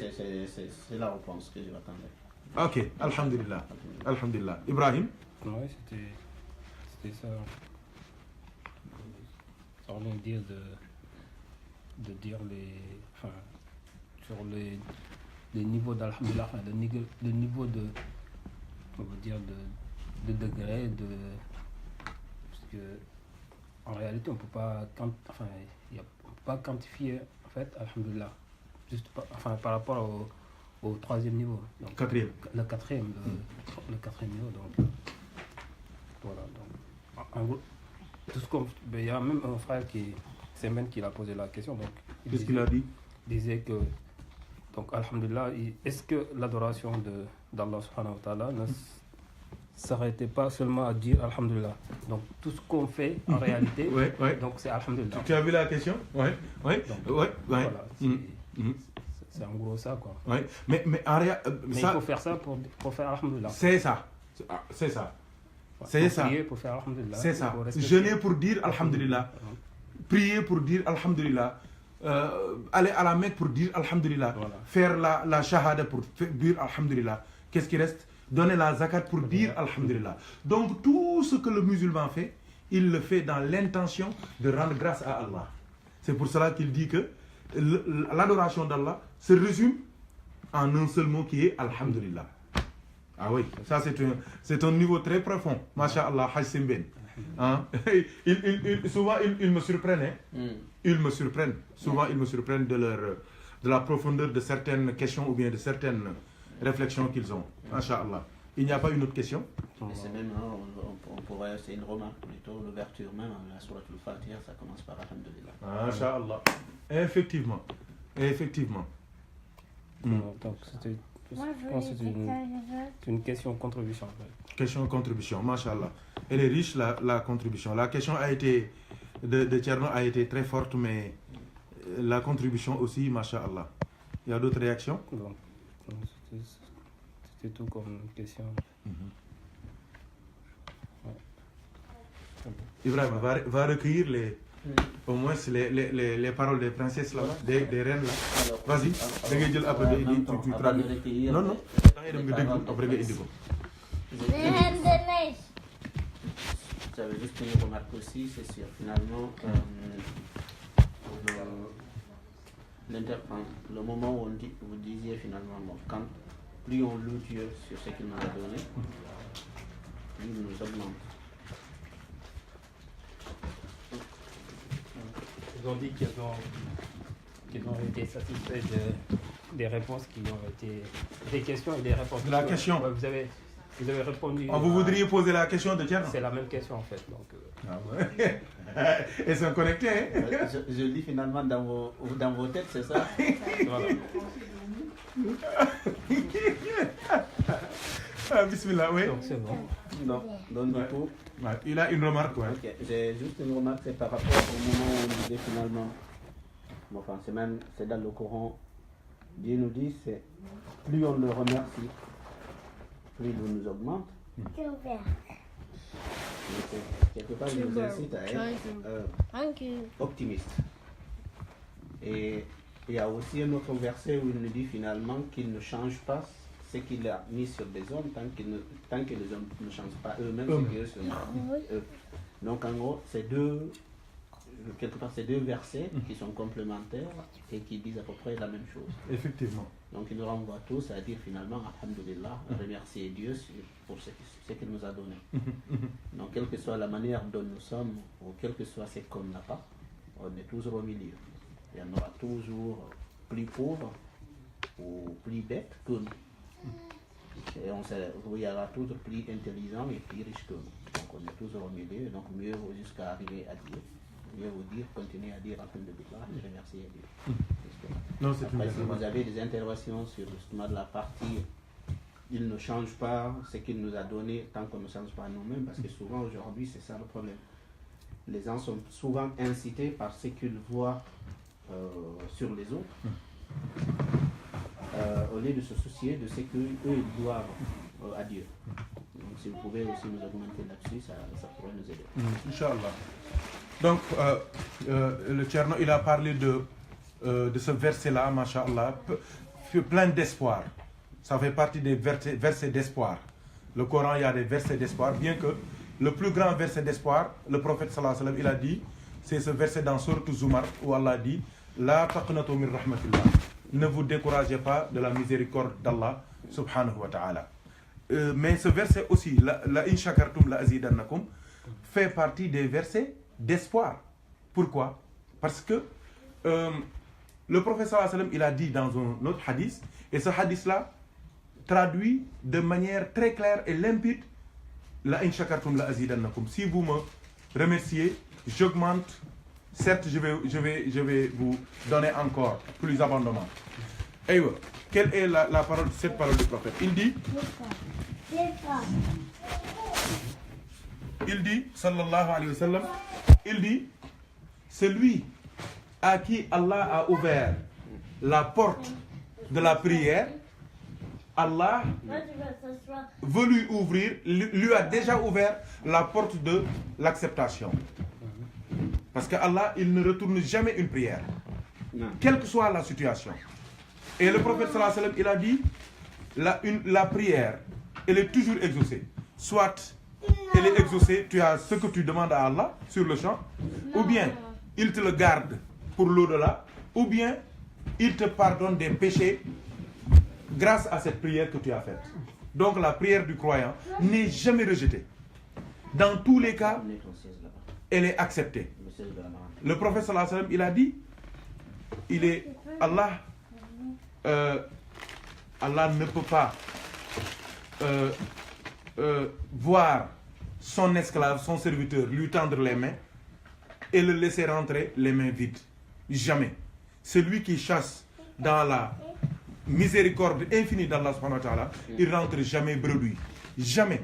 la réponse que je m'attendais. Ok, alhamdulillah. Alhamdulillah. Ibrahim? Oui, c'était ça. Ça veut dire de dire sur les niveaux d'alhamdulillah, le niveau de, on va dire, de degré, parce que en réalité on peut pas quantifier en fait alhamdulillah. Juste par rapport au troisième niveau. Donc, quatrième. Le quatrième niveau. Donc, voilà. Donc, en gros, tout ce qu'on. Il y a même un frère qui a posé la question. Donc, qu'est-ce qu'il a dit? Il disait que Donc, alhamdulillah, est-ce que l'adoration d'Allah subhanahu wa ta'ala ne s'arrêtait pas seulement à dire alhamdulillah? Donc, tout ce qu'on fait en réalité, donc c'est alhamdulillah. Tu as vu la question? Oui. Voilà, c'est en gros ça, quoi. Mais en réalité, il faut faire ça pour faire alhamdulillah. C'est ça. Prier pour faire alhamdulillah. C'est ça. Jeûner pour dire alhamdulillah. Prier pour dire alhamdulillah. Aller à la Mecque pour dire alhamdulillah. Voilà. Faire la shahada pour dire alhamdulillah. Qu'est-ce qui reste? Donner la zakat pour dire alhamdulillah. Donc tout ce que le musulman fait, il le fait dans l'intention de rendre grâce à Allah. C'est pour cela qu'il dit que l'adoration d'Allah se résume en un seul mot qui est alhamdulillah. Ah oui, ça c'est un niveau très profond. Masha'Allah, Hajj Simben. Hein? Souvent ils me surprennent. Ils me surprennent. Souvent ils me surprennent de la profondeur de certaines questions ou bien de certaines réflexions qu'ils ont. Masha'Allah. Il n'y a pas une autre question? C'est même, on pourrait, c'est une remarque plutôt, l'ouverture même, la Sourate al-Fatiha, ça commence par alhamdulillah. Masha'Allah. Effectivement. Donc c'était... Je pense que c'est une question-contribution. Question-contribution, Masha'Allah. Elle est riche, la contribution. La question de Tcherno a été très forte, mais la contribution aussi, Masha'Allah. Il y a d'autres réactions? Donc, c'était tout comme question. Ibrahim va recueillir au moins les paroles des princesses là, des reines là. Vas-y, tu traduis. Non. J'avais juste une remarque aussi, c'est sûr, finalement, le moment où vous disiez finalement, quand plus on loue Dieu sur ce qu'il nous a donné, plus il nous augmente. Ils ont dit qu'ils ont été satisfaits des réponses qui ont été... Des questions et des réponses. La question. Ouais, vous avez répondu... Vous voudriez poser la question de Tcherno? C'est la même question en fait. Donc, Ah ouais. Elles sont connectées, hein? Je lis finalement dans vos têtes, c'est ça? voilà. Bismillah, oui. Donc c'est bon. Non, donc du coup... Il a une remarque, ouais. Ok, j'ai juste une remarque, c'est par rapport au moment où on disait finalement... Bon, enfin, c'est dans le Coran. Dieu nous dit, c'est plus on le remercie, plus il nous augmente. Quelque part, il nous incite à être optimiste. Et il y a aussi un autre verset où il nous dit finalement qu'il ne change pas ce qu'il a mis sur des hommes tant que les hommes ne changent pas eux-mêmes ce qu'eux se eux. Donc en gros, quelque part, c'est deux versets qui sont complémentaires et qui disent à peu près la même chose. Effectivement. Donc il nous renvoie tous à dire finalement, alhamdulillah, remercier Dieu pour ce qu'il nous a donné. Donc quelle que soit la manière dont nous sommes, ou quel que soit ce qu'on n'a pas, on est toujours au milieu. Il y en aura toujours plus pauvres ou plus bêtes que nous. Et il y aura toujours plus intelligents et plus riches que nous. Donc on est toujours au milieu, donc mieux vaut jusqu'à arriver à Dieu. Mieux vous dire, continuez à dire alhamdulillah et remercier Dieu. Non, c'est Après, si vous avez des interrogations sur justement la partie, il ne change pas ce qu'il nous a donné tant qu'on ne change pas nous-mêmes, parce que souvent aujourd'hui c'est ça le problème. Les gens sont souvent incités par ce qu'ils voient sur les autres, au lieu de se soucier de ce qu'eux ils doivent à Dieu. Donc si vous pouvez aussi nous augmenter là-dessus, ça pourrait nous aider. Inch'Allah. Donc, le Tcherno, il a parlé de ce verset-là, masha'Allah, plein d'espoir. Ça fait partie des versets d'espoir. Le Coran, il y a des versets d'espoir, bien que le plus grand verset d'espoir, le prophète sallallahu alayhi wa sallam, il a dit, c'est ce verset dans Sourate Zumar, où Allah dit, La taqnatu min rahmatillah. Ne vous découragez pas de la miséricorde d'Allah, subhanahu wa ta'ala. Mais ce verset aussi, la in shakartum la azidannakum, fait partie des versets d'espoir. Pourquoi? Parce que le prophète sallallahu alayhi wa sallam, il a dit dans un autre hadith, et ce hadith-là traduit de manière très claire et limpide la in shakartum la azidannakum. Si vous me remerciez, j'augmente. Certes, je vais vous donner encore plus abondamment. Aïwa, quelle est la parole, cette parole du prophète? Il dit, sallallahu alayhi wa sallam, il dit, celui à qui Allah a ouvert la porte de la prière, Allah veut lui ouvrir, lui a déjà ouvert la porte de l'acceptation. Parce que Allah, il ne retourne jamais une prière, quelle que soit la situation. Et le prophète sallallahu alayhi wa sallam, il a dit, la prière, elle est toujours exaucée. Soit elle est exaucée, tu as ce que tu demandes à Allah sur le champ, ou bien il te le garde pour l'au-delà, ou bien il te pardonne des péchés grâce à cette prière que tu as faite. Donc la prière du croyant n'est jamais rejetée. Dans tous les cas, elle est acceptée. Le prophète sallallahu alayhi wa sallam, il a dit, Allah ne peut pas voir son esclave, son serviteur, lui tendre les mains et le laisser rentrer les mains vides. Jamais. Celui qui chasse dans la miséricorde infinie d'Allah subhanahu wa ta'ala, il rentre jamais bredouille. Jamais.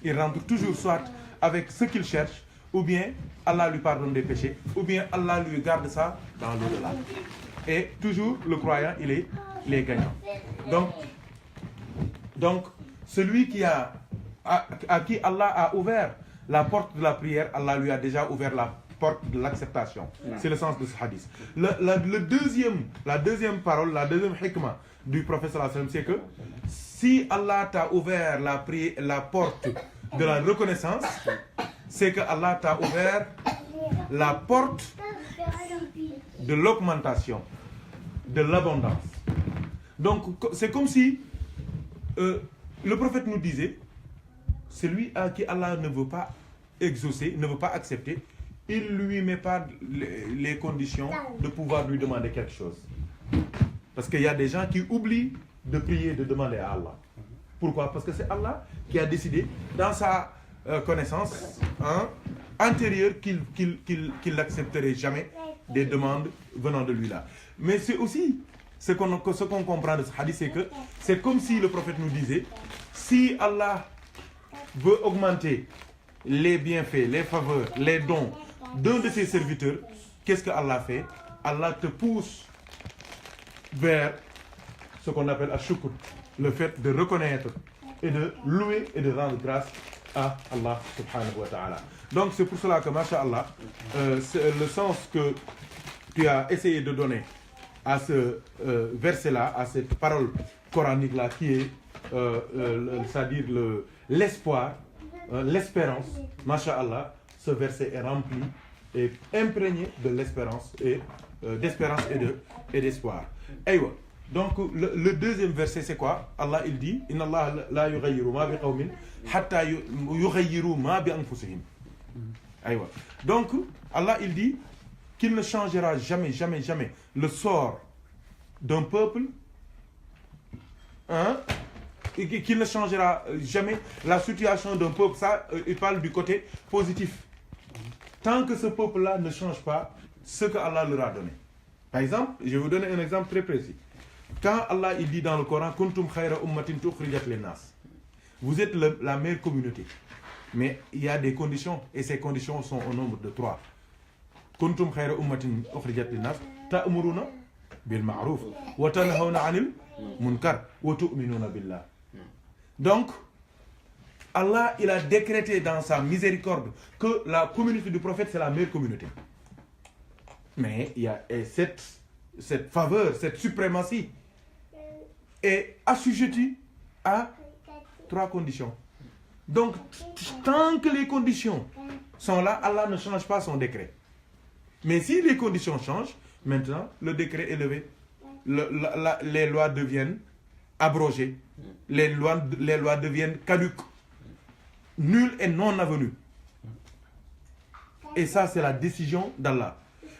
Il rentre toujours soit avec ce qu'il cherche, ou bien Allah lui pardonne des péchés, ou bien Allah lui garde ça dans l'au-delà. Et toujours le croyant, il est gagnant. Donc celui à qui Allah a ouvert la porte de la prière, Allah lui a déjà ouvert la porte de l'acceptation. C'est le sens de ce hadith. La deuxième parole, la deuxième hikmah du prophète sallallahu alayhi wa sallam, c'est que si Allah t'a ouvert la porte de la reconnaissance, c'est que Allah t'a ouvert la porte de l'augmentation, de l'abondance. Donc c'est comme si le prophète nous disait, celui à qui Allah ne veut pas exaucer, ne veut pas accepter, il ne lui met pas les conditions de pouvoir lui demander quelque chose. Parce qu'il y a des gens qui oublient de prier, de demander à Allah. Pourquoi? Parce que c'est Allah qui a décidé, dans sa connaissance antérieure, qu'il n'accepterait jamais des demandes venant de lui là. Mais c'est aussi ce qu'on comprend de ce hadith, c'est que c'est comme si le prophète nous disait, si Allah veut augmenter les bienfaits, les faveurs, les dons d'un de ses serviteurs, qu'est-ce que Allah fait? Allah te pousse vers ce qu'on appelle ash-shukr, le fait de reconnaître et de louer et de rendre grâce à Allah subhanahu wa ta'ala. Donc c'est pour cela que, masha'Allah, le sens que tu as essayé de donner à ce verset-là, à cette parole coranique-là, qui est, c'est-à-dire l'espoir, l'espérance, masha'Allah, ce verset est rempli et imprégné de l'espérance et d'espérance et d'espoir. Aïwa. Donc le deuxième verset, c'est quoi? Allah, il dit, inna Allah la yughayyiru ma bi qawmin hatta yughayyiru ma bi anfusihim. Aïwa. Donc Allah, il dit qu'il ne changera jamais le sort d'un peuple, qu'il ne changera jamais la situation d'un peuple. Ça, il parle du côté positif. Tant que ce peuple-là ne change pas ce que Allah leur a donné. Par exemple, je vais vous donner un exemple très précis. Quand Allah, il dit dans le Coran, kuntum khayra ummatin tukhrijat linnas, vous êtes la meilleure communauté. Mais il y a des conditions, et ces conditions sont au nombre de 3. Kuntum khayra ummatin tukhrijat linnas, ta'muruna bil ma'ruf, wa tanhawna 'anil munkar, wa tu'minuna billah. Donc, Allah, il a décrété dans sa miséricorde que la communauté du prophète, c'est la meilleure communauté. Mais il y a cette faveur, cette suprématie est assujettie à 3 conditions. Donc, tant que les conditions sont là, Allah ne change pas son décret. Mais si les conditions changent, maintenant, le décret est levé. Les lois deviennent abrogées. Les lois deviennent caduques. Nul et non avenu. Et ça, c'est la décision d'Allah.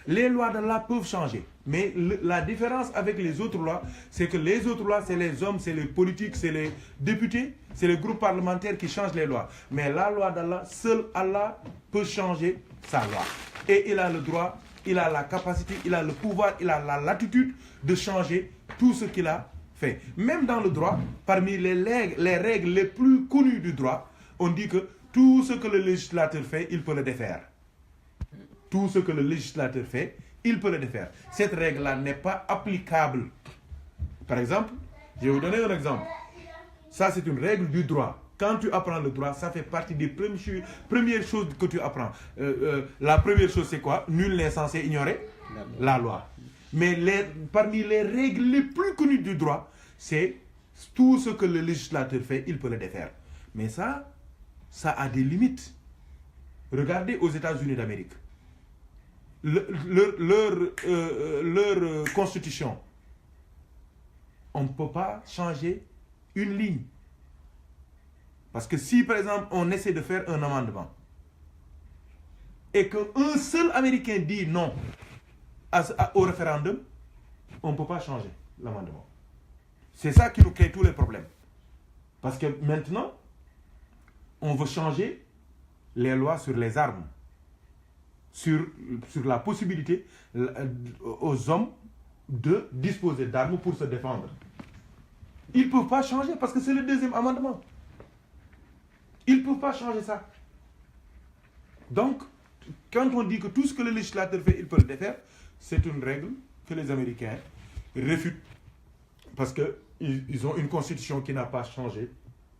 Les lois d'Allah peuvent changer. Mais la différence avec les autres lois, c'est que les autres lois, c'est les hommes, c'est les politiques, c'est les députés, c'est les groupes parlementaires qui changent les lois. Mais la loi d'Allah, seul Allah peut changer sa loi. Et il a le droit, il a la capacité, il a le pouvoir, il a la latitude de changer tout ce qu'il a fait. Même dans le droit, parmi les règles les plus connues du droit, on dit que tout ce que le législateur fait, il peut le défaire. Tout ce que le législateur fait, il peut le défaire. Cette règle-là n'est pas applicable. Par exemple, je vais vous donner un exemple. Ça, c'est une règle du droit. Quand tu apprends le droit, ça fait partie des premières choses que tu apprends. La première chose, c'est quoi? Nul n'est censé ignorer la loi. Mais parmi les règles les plus connues du droit, c'est tout ce que le législateur fait, il peut le défaire. Mais ça a des limites. Regardez aux États-Unis d'Amérique. Leur constitution, on ne peut pas changer une ligne. Parce que si, par exemple, on essaie de faire un amendement et qu'un seul Américain dit non au référendum, on ne peut pas changer l'amendement. C'est ça qui nous crée tous les problèmes. Parce que maintenant, on veut changer les lois sur les armes, sur la possibilité aux hommes de disposer d'armes pour se défendre. Ils ne peuvent pas changer parce que c'est le deuxième amendement. Ils ne peuvent pas changer ça. Donc, quand on dit que tout ce que le législateur fait, il peut le défaire, c'est une règle que les Américains réfutent. Parce qu'ils ont une constitution qui n'a pas changé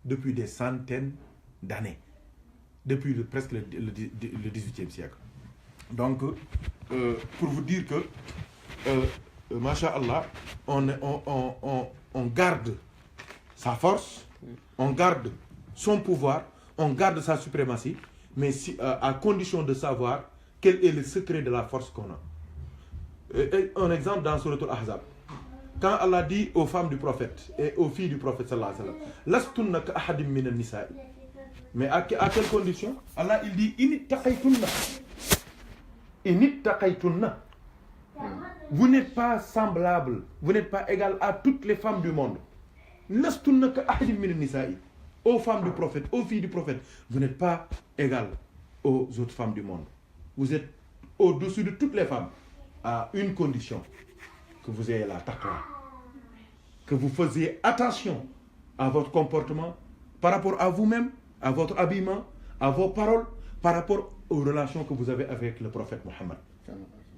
depuis des centaines d'années. Depuis presque le XVIIIe siècle. Donc, pour vous dire que, Masha'Allah, on garde sa force, on garde son pouvoir, on garde sa suprématie, mais à condition de savoir quel est le secret de la force qu'on a. Un exemple dans Surat Al-Ahzab. Quand Allah dit aux femmes du prophète et aux filles du prophète sallallahu alayhi wa sallam, Lastunna ka ahadim min an-nisa'i. Mais à quelles conditions? Allah il dit Inittaqaytunna. Vous n'êtes pas semblable, vous n'êtes pas égal à toutes les femmes du monde. Lastunna ka ahadim min an-nisa'i. Aux femmes du prophète, aux filles du prophète, vous n'êtes pas égal aux autres femmes du monde. Vous êtes au-dessus de toutes les femmes, à une condition, que vous ayez la taqwa, que vous faisiez attention à votre comportement par rapport à vous-même, à votre habillement, à vos paroles, par rapport aux relations que vous avez avec le prophète Mohammed.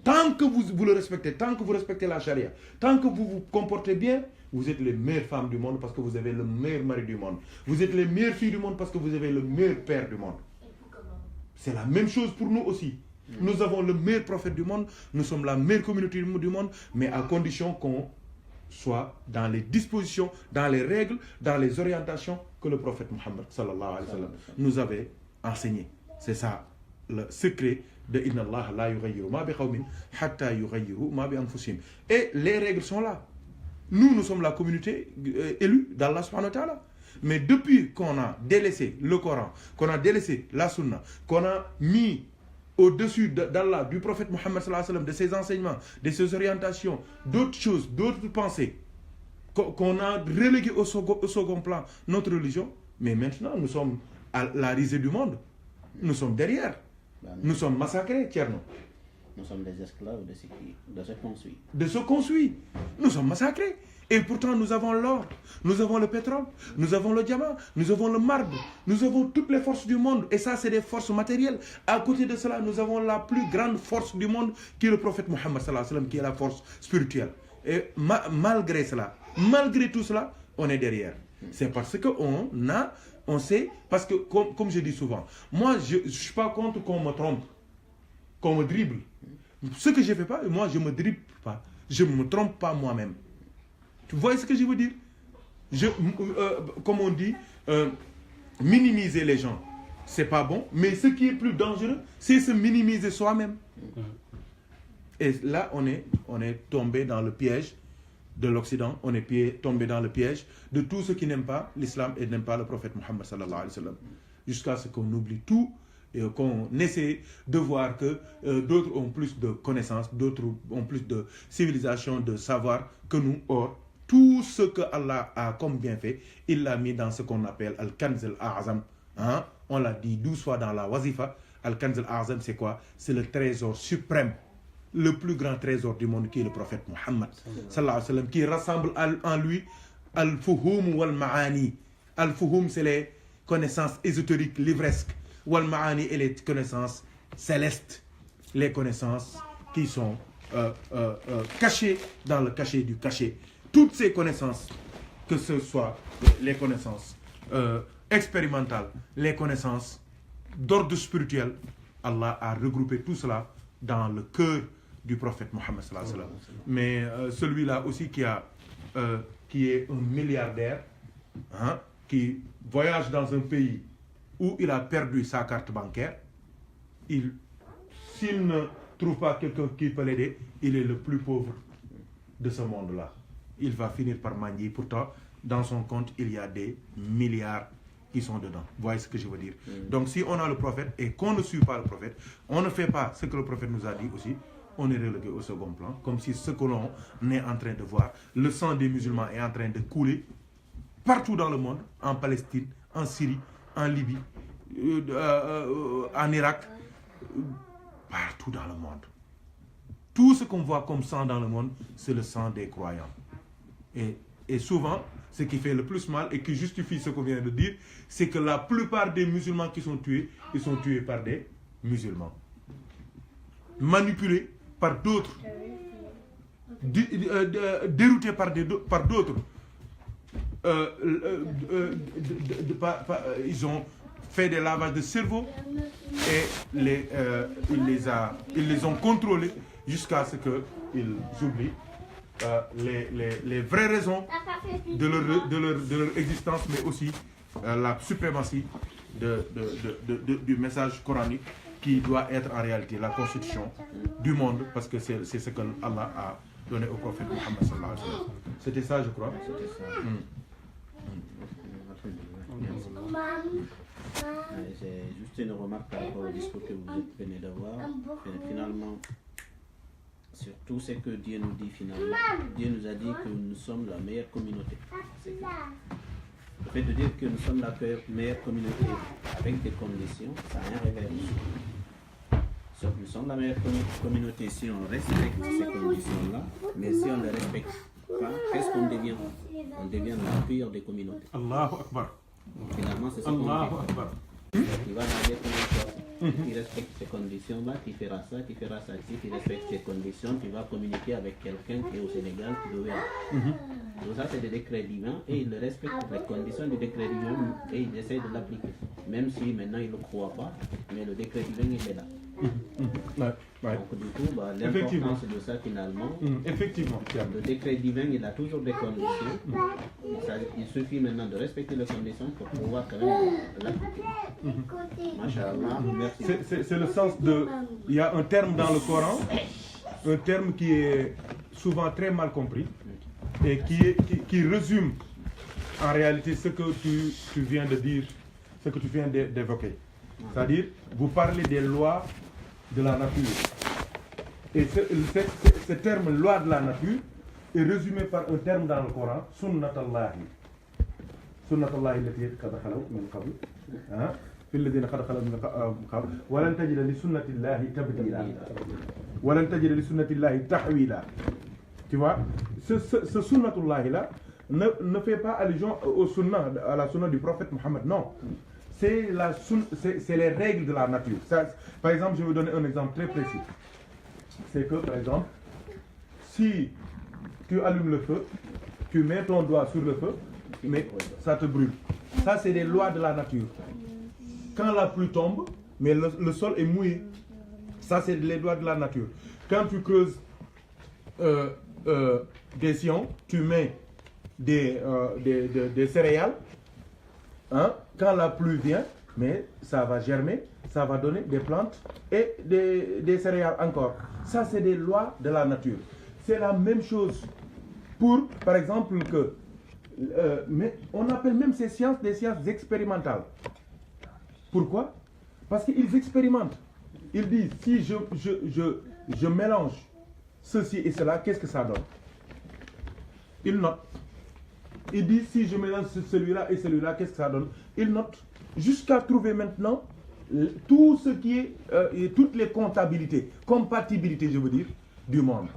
Tant que vous le respectez, tant que vous respectez la charia, tant que vous vous comportez bien, vous êtes les meilleures femmes du monde parce que vous avez le meilleur mari du monde. Vous êtes les meilleures filles du monde parce que vous avez le meilleur père du monde. C'est la même chose pour nous aussi. Nous avons le meilleur prophète du monde, nous sommes la meilleure communauté du monde, mais à condition qu'on soit dans les dispositions, dans les règles, dans les orientations que le prophète Mohammed sallallahu alayhi wa sallam nous avait enseigné. C'est ça le secret de Inna Allah la yughayyiru ma bi qawmin hatta yughayyiru ma bi anfusihim. Et les règles sont là. Nous sommes la communauté élue d'Allah subhanahu wa ta'ala. Mais depuis qu'on a délaissé le Coran, qu'on a délaissé la Sunna, qu'on a mis au-dessus d'Allah, du prophète Mohammed sallallahu alayhi wa sallam, de ses enseignements, de ses orientations, d'autres choses, d'autres pensées, qu'on a relégué au second plan notre religion, mais maintenant nous sommes à la risée du monde. Nous sommes derrière. Nous sommes massacrés, Tcherno. Nous sommes des esclaves de ce qu'on suit. De ce qu'on suit. Nous sommes massacrés. Et pourtant, nous avons l'or, nous avons le pétrole, nous avons le diamant, nous avons le marbre, nous avons toutes les forces du monde. Et ça, c'est des forces matérielles. À côté de cela, nous avons la plus grande force du monde, qui est le prophète Mohammed sallallahu alayhi wa sallam, qui est la force spirituelle. Et malgré cela, malgré tout cela, on est derrière. C'est parce qu'on sait, parce que comme je dis souvent, moi, je ne suis pas contre qu'on me trompe, qu'on me dribble. Ce que je ne fais pas, moi, je ne me dribble pas. Je ne me trompe pas moi-même. Tu vois ce que je veux dire? Comme on dit, minimiser les gens, c'est pas bon. Mais ce qui est plus dangereux, c'est se minimiser soi-même. Et là, on est tombé dans le piège de l'Occident. On est tombé dans le piège de tous ceux qui n'aiment pas l'islam et n'aiment pas le prophète Mohammed sallallahu alayhi wa sallam. Jusqu'à ce qu'on oublie tout et qu'on essaie de voir que d'autres ont plus de connaissances, d'autres ont plus de civilisation, de savoir que nous. Or, tout ce que Allah a comme bienfait, il l'a mis dans ce qu'on appelle Al-Kanz al-A'zam. Hein? On l'a dit 12 fois dans la Wazifa. Al-Kanz al-A'zam, c'est quoi? C'est le trésor suprême. le plus grand trésor du monde qui est le prophète Mohammed sallallahu alayhi wa sallam, qui rassemble en lui al-fuhum wal-ma'ani. Al-fuhum, c'est les connaissances ésotériques, livresques. Wal-ma'ani, et les connaissances célestes, les connaissances qui sont cachées dans le cachet du cachet. Toutes ces connaissances, que ce soit les connaissances expérimentales, les connaissances d'ordre spirituel, Allah a regroupé tout cela dans le cœur du prophète Mohammed sallallahu alayhi wa sallam. Mais celui-là aussi qui est un milliardaire, hein, qui voyage dans un pays où il a perdu sa carte bancaire, s'il ne trouve pas quelqu'un qui peut l'aider, il est le plus pauvre de ce monde-là. Il va finir par manier. Pourtant, dans son compte, il y a des milliards qui sont dedans. Vous voyez ce que je veux dire? Donc, si on a le prophète et qu'on ne suit pas le prophète, on ne fait pas ce que le prophète nous a dit aussi, on est relégué au second plan, comme si ce que l'on est en train de voir, le sang des musulmans est en train de couler partout dans le monde, en Palestine, en Syrie, en Libye, en Irak, partout dans le monde. Tout ce qu'on voit comme sang dans le monde, c'est le sang des croyants. Et souvent, ce qui fait le plus mal et qui justifie ce qu'on vient de dire, c'est que la plupart des musulmans qui sont tués, ils sont tués par des musulmans. Manipulés par d'autres. Déroutés par d'autres. Ils ont fait des lavages de cerveau et ils les ont contrôlés jusqu'à ce qu'ils oublient les vraies raisons de leur existence, mais aussi la suprématie du message coranique qui doit être en réalité la constitution du monde, parce que c'est ce que Allah a donné au prophète Mohammed sallallahu alayhi wa sallam. C'était ça, je crois. C'était ça. C'est juste une remarque par rapport au discours que vous venez d'avoir. Finalement, sur tout ce que Dieu nous dit finalement, Dieu nous a dit que nous sommes la meilleure communauté. Le fait de dire que nous sommes la meilleure communauté avec des conditions, ça n'a rien révélé. Nous sommes la meilleure communauté si on respecte ces conditions-là, mais si on ne les respecte pas, qu'est-ce qu'on devient? On devient la pire des communautés. Allahu Akbar. Finalement, c'est ça qu'on dit. Il va dire comment chose. Tu respectes ces conditions-là, tu feras ça, tu feras ça. Si tu respectes ces conditions, tu vas communiquer avec quelqu'un qui est au Sénégal, qui doit Donc ça, c'est des décrets divins et il respecte les conditions du décret divin et il essaie de l'appliquer. Même si maintenant il ne le croit pas, mais le décret divin il est là. Donc du coup, l'importance de ça finalement, effectivement, le décret divin il a toujours des conditions. Il suffit maintenant de respecter les conditions pour pouvoir quand même l'appliquer. Masha'Allah, merci. C'est le sens de... Il y a un terme dans le Coran, un terme qui est souvent très mal compris et qui résume en réalité ce que tu viens de dire, ce que tu viens d'évoquer. C'est-à-dire, vous parlez des lois de la nature. Et ce terme loi de la nature est résumé par un terme dans le Coran, sunnatallahi. Sunnatallahi allati qad khalat min qabl. في الذين قد خلوا من قبل ولن تجد لسنة الله تبديلا ولن تجد لسنة الله تحويلا. Tu vois, ce sunnatullah là ne fait pas allusion au sunnah, à la sunnah du prophète Mohammed, non. C'est les règles de la nature. Ça, par exemple, je vais vous donner un exemple très précis. C'est que, par exemple, si tu allumes le feu, tu mets ton doigt sur le feu, mais ça te brûle. Ça, c'est des lois de la nature. Quand la pluie tombe, mais le sol est mouillé. Ça, c'est les lois de la nature. Quand tu creuses des sillons, tu mets des céréales. Quand la pluie vient, mais ça va germer, ça va donner des plantes et des céréales encore. Ça, c'est des lois de la nature. C'est la même chose pour, par exemple, mais on appelle même ces sciences des sciences expérimentales. Pourquoi? Parce qu'ils expérimentent. Ils disent, si je mélange ceci et cela, qu'est-ce que ça donne? Ils notent. Ils disent, si je mélange celui-là et celui-là, qu'est-ce que ça donne? Ils notent. Jusqu'à trouver maintenant tout ce qui est, toutes les comptabilités, compatibilités, je veux dire, du monde.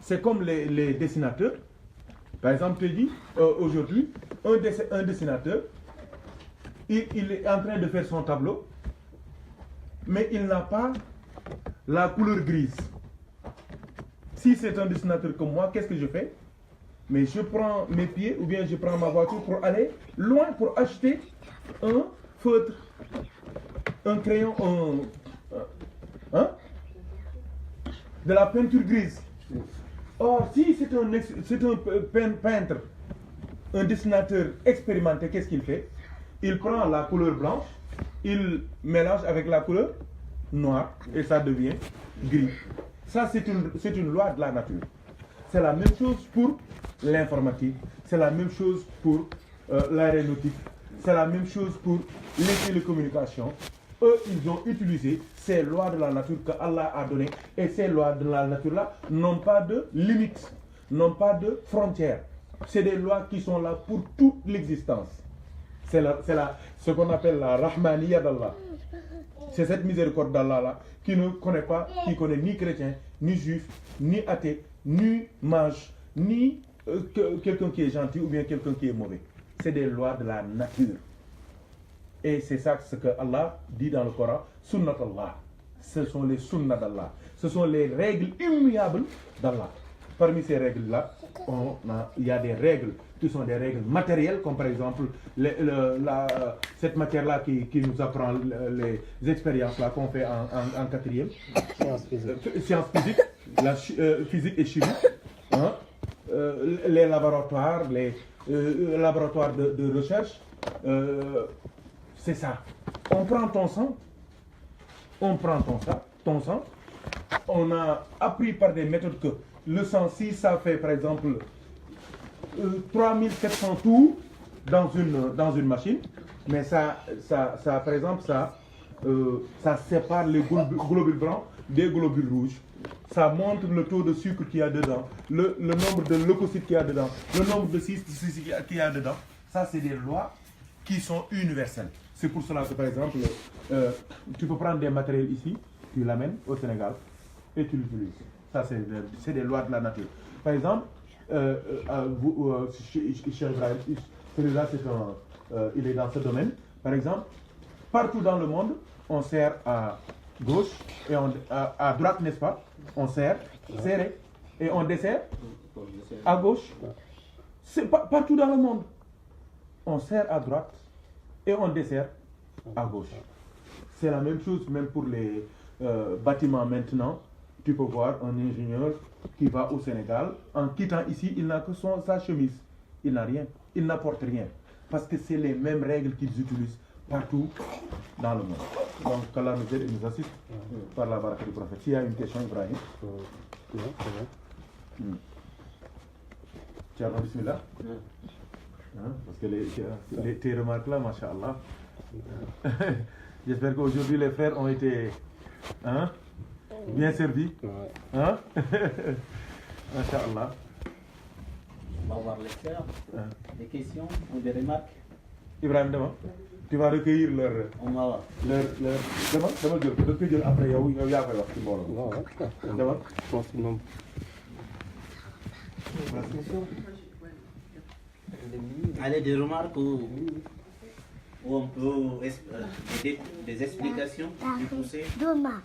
C'est comme les dessinateurs. Par exemple, tu dis, aujourd'hui, un dessinateur, il est en train de faire son tableau, mais il n'a pas la couleur grise. Si c'est un dessinateur comme moi, qu'est-ce que je fais? Mais je prends mes pieds ou bien je prends ma voiture pour aller loin pour acheter un feutre, un crayon, de la peinture grise. Or, si c'est un peintre, un dessinateur expérimenté, qu'est-ce qu'il fait? Il prend la couleur blanche, il mélange avec la couleur noire et ça devient gris. Ça, c'est une loi de la nature. C'est la même chose pour l'informatique, c'est la même chose pour l'aéronautique, c'est la même chose pour les télécommunications. Eux, ils ont utilisé ces lois de la nature que Allah a données. Et ces lois de la nature-là n'ont pas de limites, n'ont pas de frontières. C'est des lois qui sont là pour toute l'existence. C'est ce qu'on appelle la Rahmaniya d'Allah. C'est cette miséricorde d'Allah-là qui ne connaît pas, qui connaît ni chrétien, ni juif, ni athée, ni mage, ni quelqu'un qui est gentil ou bien quelqu'un qui est mauvais. C'est des lois de la nature. Et c'est ça ce que Allah dit dans le Coran, Sunnat Allah. Ce sont les sunnats d'Allah. Ce sont les règles immuables d'Allah. Parmi ces règles-là, il y a des règles qui sont des règles matérielles, comme par exemple cette matière-là qui nous apprend les expériences-là qu'on fait en quatrième. Sciences physiques, physique et chimie. Hein? Les laboratoires, laboratoires de recherche. C'est ça. On prend ton sang, on a appris par des méthodes que le sang, si ça fait par exemple 3700 tours dans une machine, mais ça par exemple, ça sépare les globules blancs des globules rouges. Ça montre le taux de sucre qu'il y a dedans, le nombre de leucocytes qu'il y a dedans, le nombre de cytes qu'il y a dedans. Ça, c'est des lois qui sont universelles. C'est pour cela que, par exemple, tu peux prendre des matériels ici, tu l'amènes au Sénégal et tu l'utilises. Ça, c'est des lois de la nature. Par exemple, celui-là, il est dans ce domaine. Par exemple, partout dans le monde, on sert à gauche et à droite, n'est-ce pas? On sert serré et on dessert à gauche. C'est partout dans le monde. On sert à droite et on dessert à gauche. C'est la même chose même pour les bâtiments maintenant. Tu peux voir un ingénieur qui va au Sénégal, en quittant ici, il n'a que sa chemise. Il n'a rien, il n'apporte rien. Parce que c'est les mêmes règles qu'ils utilisent partout dans le monde. Donc, qu'Allah nous aide et nous assiste par la baraka du prophète. S'il y a une question, Ibrahim. Tu as bismillah. Parce que tes remarques là, masha'Allah. J'espère qu'aujourd'hui les frères ont été bien servis. Masha'Allah. On va voir les frères. Des questions ou des remarques? Ibrahim, demain, tu vas recueillir On va voir. Demain, après, demain. Je pense que non. Allez, des remarques ou on peut des explications du poussé. Demain.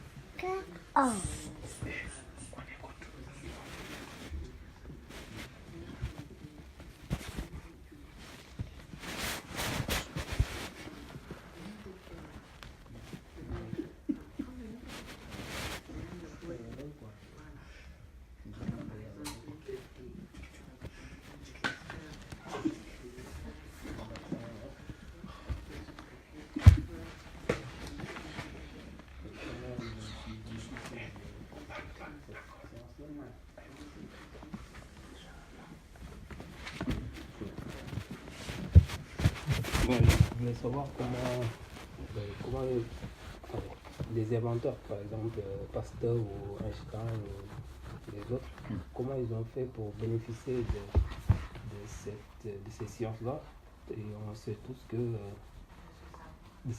Bon, je voulais savoir comment les inventeurs, par exemple Pasteur ou Einstein ou les autres, comment ils ont fait pour bénéficier de ces sciences-là. Et on sait tous que et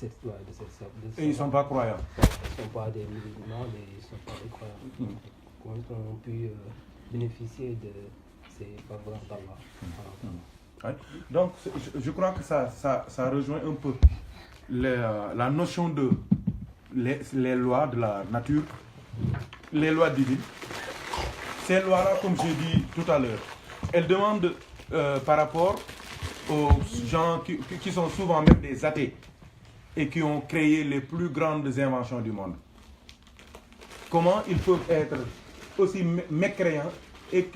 ils ne sont pas croyants. Ils ne sont pas des musulmans, ils ne sont pas des croyants. ont pu bénéficier de ces faveurs d'Allah. Ouais. Donc, je crois que ça rejoint un peu la notion de les lois de la nature, les lois divines. Ces lois-là, comme j'ai dit tout à l'heure, elles demandent par rapport aux gens qui sont souvent même des athées et qui ont créé les plus grandes inventions du monde. Comment ils peuvent être aussi mécréants et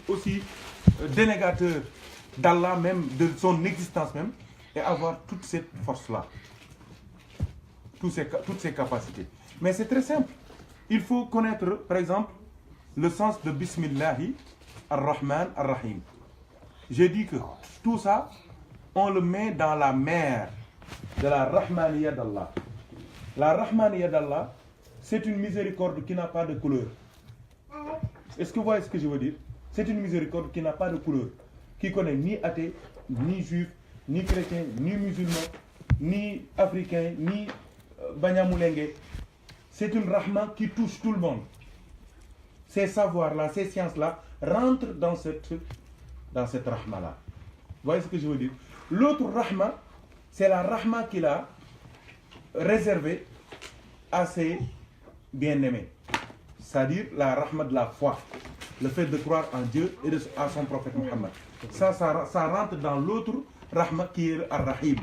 aussi dénégateurs d'Allah même, de son existence même, et avoir toute cette force-là, toutes ces capacités. Mais c'est très simple. Il faut connaître, par exemple, le sens de Bismillahi ar-Rahman ar-Rahim. J'ai dit que tout ça, on le met dans la mer de la Rahmaniyya d'Allah. La Rahmaniyya d'Allah, c'est une miséricorde qui n'a pas de couleur. Est-ce que vous voyez ce que je veux dire? C'est une miséricorde qui n'a pas de couleur, qui connaît ni athée, ni juif, ni chrétien, ni musulman, ni africain, ni banyamoulengue. C'est une rahma qui touche tout le monde. Ces savoirs-là, ces sciences-là rentrent dans cette rahma-là. Vous voyez ce que je veux dire? L'autre rahma, c'est la rahma qu'il a réservée à ses bien-aimés. C'est-à-dire la rahma de la foi. Le fait de croire en Dieu et à son prophète Muhammad. Ça rentre dans l'autre rahma qui est Ar-Rahim.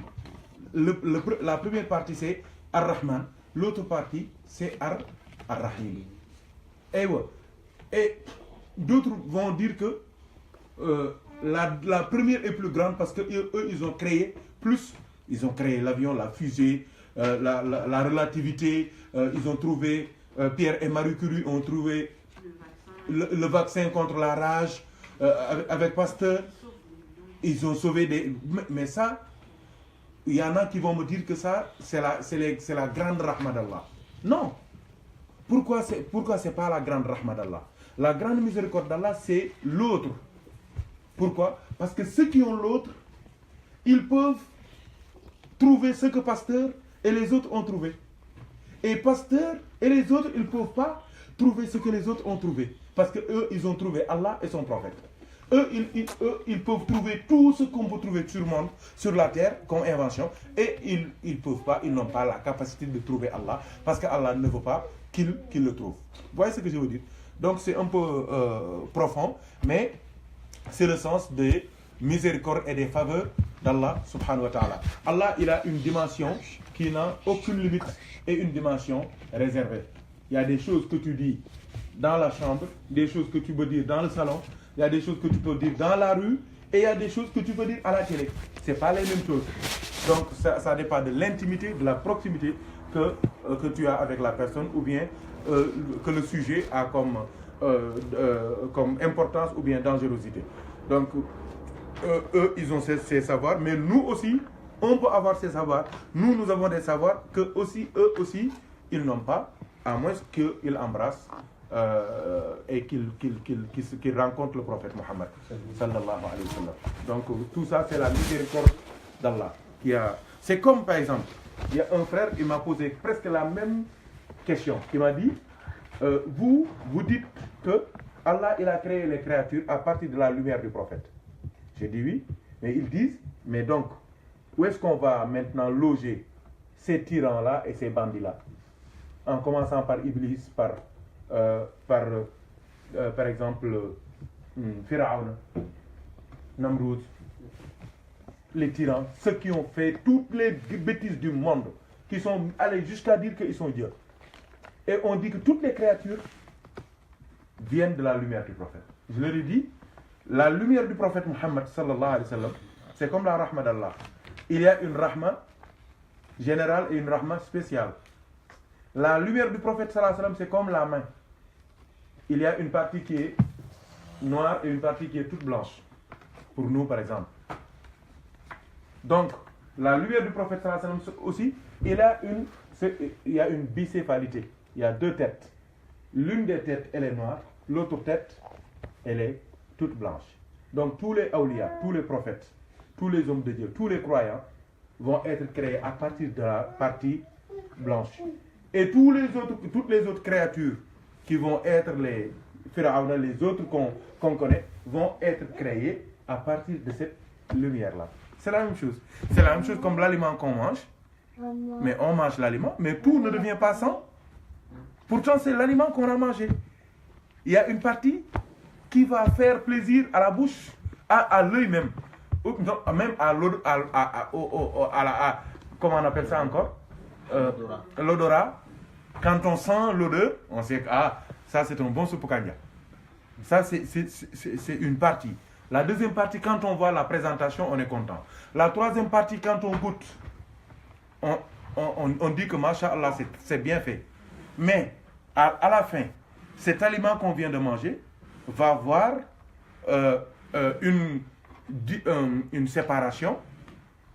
La première partie c'est Ar-Rahman. L'autre partie c'est Ar-Rahim. Et d'autres vont dire que la première est plus grande parce qu'eux, ils ont créé plus. Ils ont créé l'avion, la fusée, la relativité. Ils ont trouvé, Pierre et Marie Curie ont trouvé le vaccin contre la rage avec Pasteur. Ils ont sauvé des... Mais ça, il y en a qui vont me dire que ça, c'est la grande rahma d'Allah. Non. Pourquoi c'est pas la grande rahma d'Allah? La grande miséricorde d'Allah, c'est l'autre. Pourquoi? Parce que ceux qui ont l'autre, ils peuvent trouver ce que Pasteur et les autres ont trouvé. Et Pasteur et les autres, ils ne peuvent pas trouver ce que les autres ont trouvé. Parce qu'eux, ils ont trouvé Allah et son prophète. Eux, ils peuvent trouver tout ce qu'on peut trouver sur la terre comme invention. Et ils peuvent pas, ils n'ont pas la capacité de trouver Allah. Parce que Allah ne veut pas qu'ils le trouvent. Vous voyez ce que je veux dire? Donc c'est un peu profond, mais c'est le sens des miséricordes et des faveurs d'Allah subhanahu wa ta'ala. Allah, il a une dimension qui n'a aucune limite et une dimension réservée. Il y a des choses que tu dis dans la chambre, des choses que tu peux dire dans le salon, il y a des choses que tu peux dire dans la rue, et il y a des choses que tu peux dire à la télé. Ce n'est pas les mêmes choses. Donc ça dépend de l'intimité, de la proximité que tu as avec la personne, ou bien que le sujet a comme importance ou bien dangerosité. Donc eux, ils ont ces savoirs, mais nous aussi, on peut avoir ces savoirs. Nous avons des savoirs que eux aussi, ils n'ont pas, à moins qu'ils embrassent et qu'ils rencontrent le prophète Mohammed sallallahu alayhi wa sallam. Donc tout ça, c'est la miséricorde d'Allah. C'est comme par exemple, il y a un frère, il m'a posé presque la même question. Il m'a dit, vous dites que Allah, il a créé les créatures à partir de la lumière du prophète. J'ai dit oui, mais ils disent, mais donc, où est-ce qu'on va maintenant loger ces tyrans-là et ces bandits-là? En commençant par Iblis, par exemple, Pharaon, Namrud, les tyrans, ceux qui ont fait toutes les bêtises du monde, qui sont allés jusqu'à dire qu'ils sont Dieu. Et on dit que toutes les créatures viennent de la lumière du prophète. Je leur ai dit, la lumière du prophète Muhammad sallallahu alayhi wa sallam, c'est comme la rahma d'Allah. Il y a une rahma générale et une rahma spéciale. La lumière du prophète sallallahu alayhi wa sallam, c'est comme la main. Il y a une partie qui est noire et une partie qui est toute blanche. Pour nous, par exemple. Donc, la lumière du prophète sallallahu alayhi wa sallam aussi, il y a une bicéphalité. Il y a deux têtes. L'une des têtes, elle est noire. L'autre tête, elle est toute blanche. Donc, tous les awliya, tous les prophètes, tous les hommes de Dieu, tous les croyants vont être créés à partir de la partie blanche. Et toutes les autres créatures qui vont être les pharaons, les autres qu'on connaît, vont être créés à partir de cette lumière-là. C'est la même chose. C'est la même chose comme l'aliment qu'on mange. Mais on mange l'aliment, mais tout ne devient pas sang. Pourtant, c'est l'aliment qu'on a mangé. Il y a une partie qui va faire plaisir à la bouche, à l'œil même. Même à l'odeur, comment on appelle ça encore, l'odorat. Quand on sent l'odeur, on sait que ça c'est un bon soupe kanja. Ça c'est une partie. La deuxième partie, quand on voit la présentation, on est content. La troisième partie, quand on goûte, on dit que Masha'Allah, c'est bien fait. Mais à la fin, cet aliment qu'on vient de manger va avoir une séparation.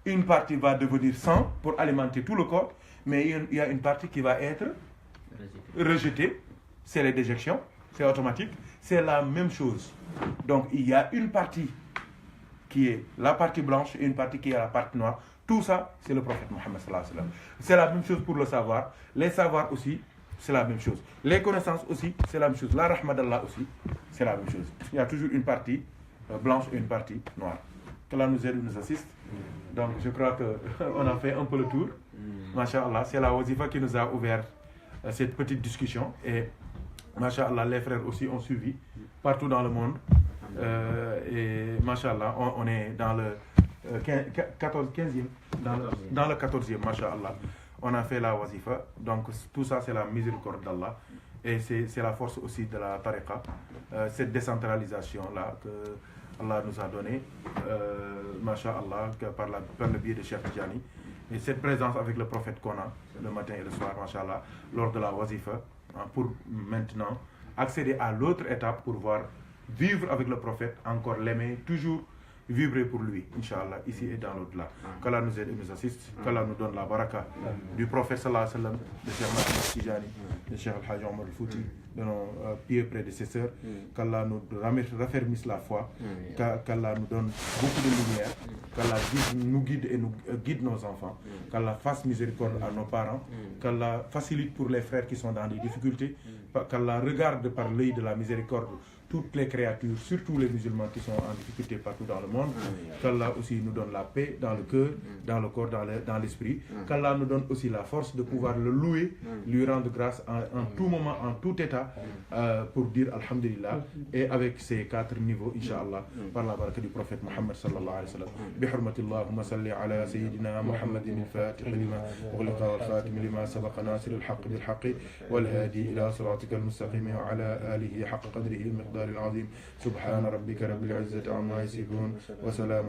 Une partie va devenir sang pour alimenter tout le corps, mais il y a une partie qui va être rejetée. C'est les déjections, c'est automatique. C'est la même chose. Donc il y a une partie qui est la partie blanche et une partie qui est la partie noire. Tout ça, c'est le prophète Mohammed sallallahu alayhi wa sallam. C'est la même chose pour le savoir. Les savoirs aussi, c'est la même chose. Les connaissances aussi, c'est la même chose. La rahma d'Allah aussi, c'est la même chose. Il y a toujours une partie blanche et une partie noire. qu'Allah nous aide et nous assiste. Donc je crois qu'on a fait un peu le tour. Masha'Allah, c'est la wazifa qui nous a ouvert cette petite discussion. Et Masha'Allah, les frères aussi ont suivi partout dans le monde. Et Masha'Allah, on est dans le 15e. Dans le 14e, Masha'Allah. On a fait la wazifa. Donc tout ça, c'est la miséricorde d'Allah. Et c'est la force aussi de la tariqa. Cette décentralisation-là que Allah nous a donnée, Masha'Allah, par le biais de Cheikh Tijani. Et cette présence avec le prophète qu'on a le matin et le soir, Masha'Allah, lors de la wazifa, pour maintenant accéder à l'autre étape pour voir vivre avec le prophète, encore l'aimer, toujours vibrer pour lui, Inch'Allah, ici et dans l'au-delà. Qu'Allah nous aide et nous assiste, qu'Allah nous donne la baraka du prophète sallallahu alayhi wa sallam, de Cheikh Ahmed Tijani, de Cheikh Al-Hajj Omar Al-Fouti, de nos pieux prédécesseurs, qu'Allah nous raffermisse la foi, qu'Allah nous donne beaucoup de lumière, qu'Allah nous guide et nous guide nos enfants, qu'Allah fasse miséricorde à nos parents, qu'Allah facilite pour les frères qui sont dans des difficultés, qu'Allah regarde par l'œil de la miséricorde toutes les créatures, surtout les musulmans qui sont en difficulté partout dans le monde. Qu'Allah aussi nous donne la paix dans le cœur, dans le corps, dans l'esprit. Qu'Allah nous donne aussi la force de pouvoir le louer, lui rendre grâce en tout moment, en tout état, pour dire Alhamdulillah. Et avec ces 4 niveaux, Inch'Allah, par la baraka du prophète Muhammad sallallahu alayhi wa sallam. Bihurmatillahumma salli ala sayyidina Muhammadin al-Fatih lima ughliqa wal-Khatim lima sabaqa nasir al-haqq bil-haqqi wal-hadi ila siratika al-mustaqim wa ala alihi haqqa qadrihi al-miqdar العظيم سبحان ربك رب العزة عما يصفون وسلام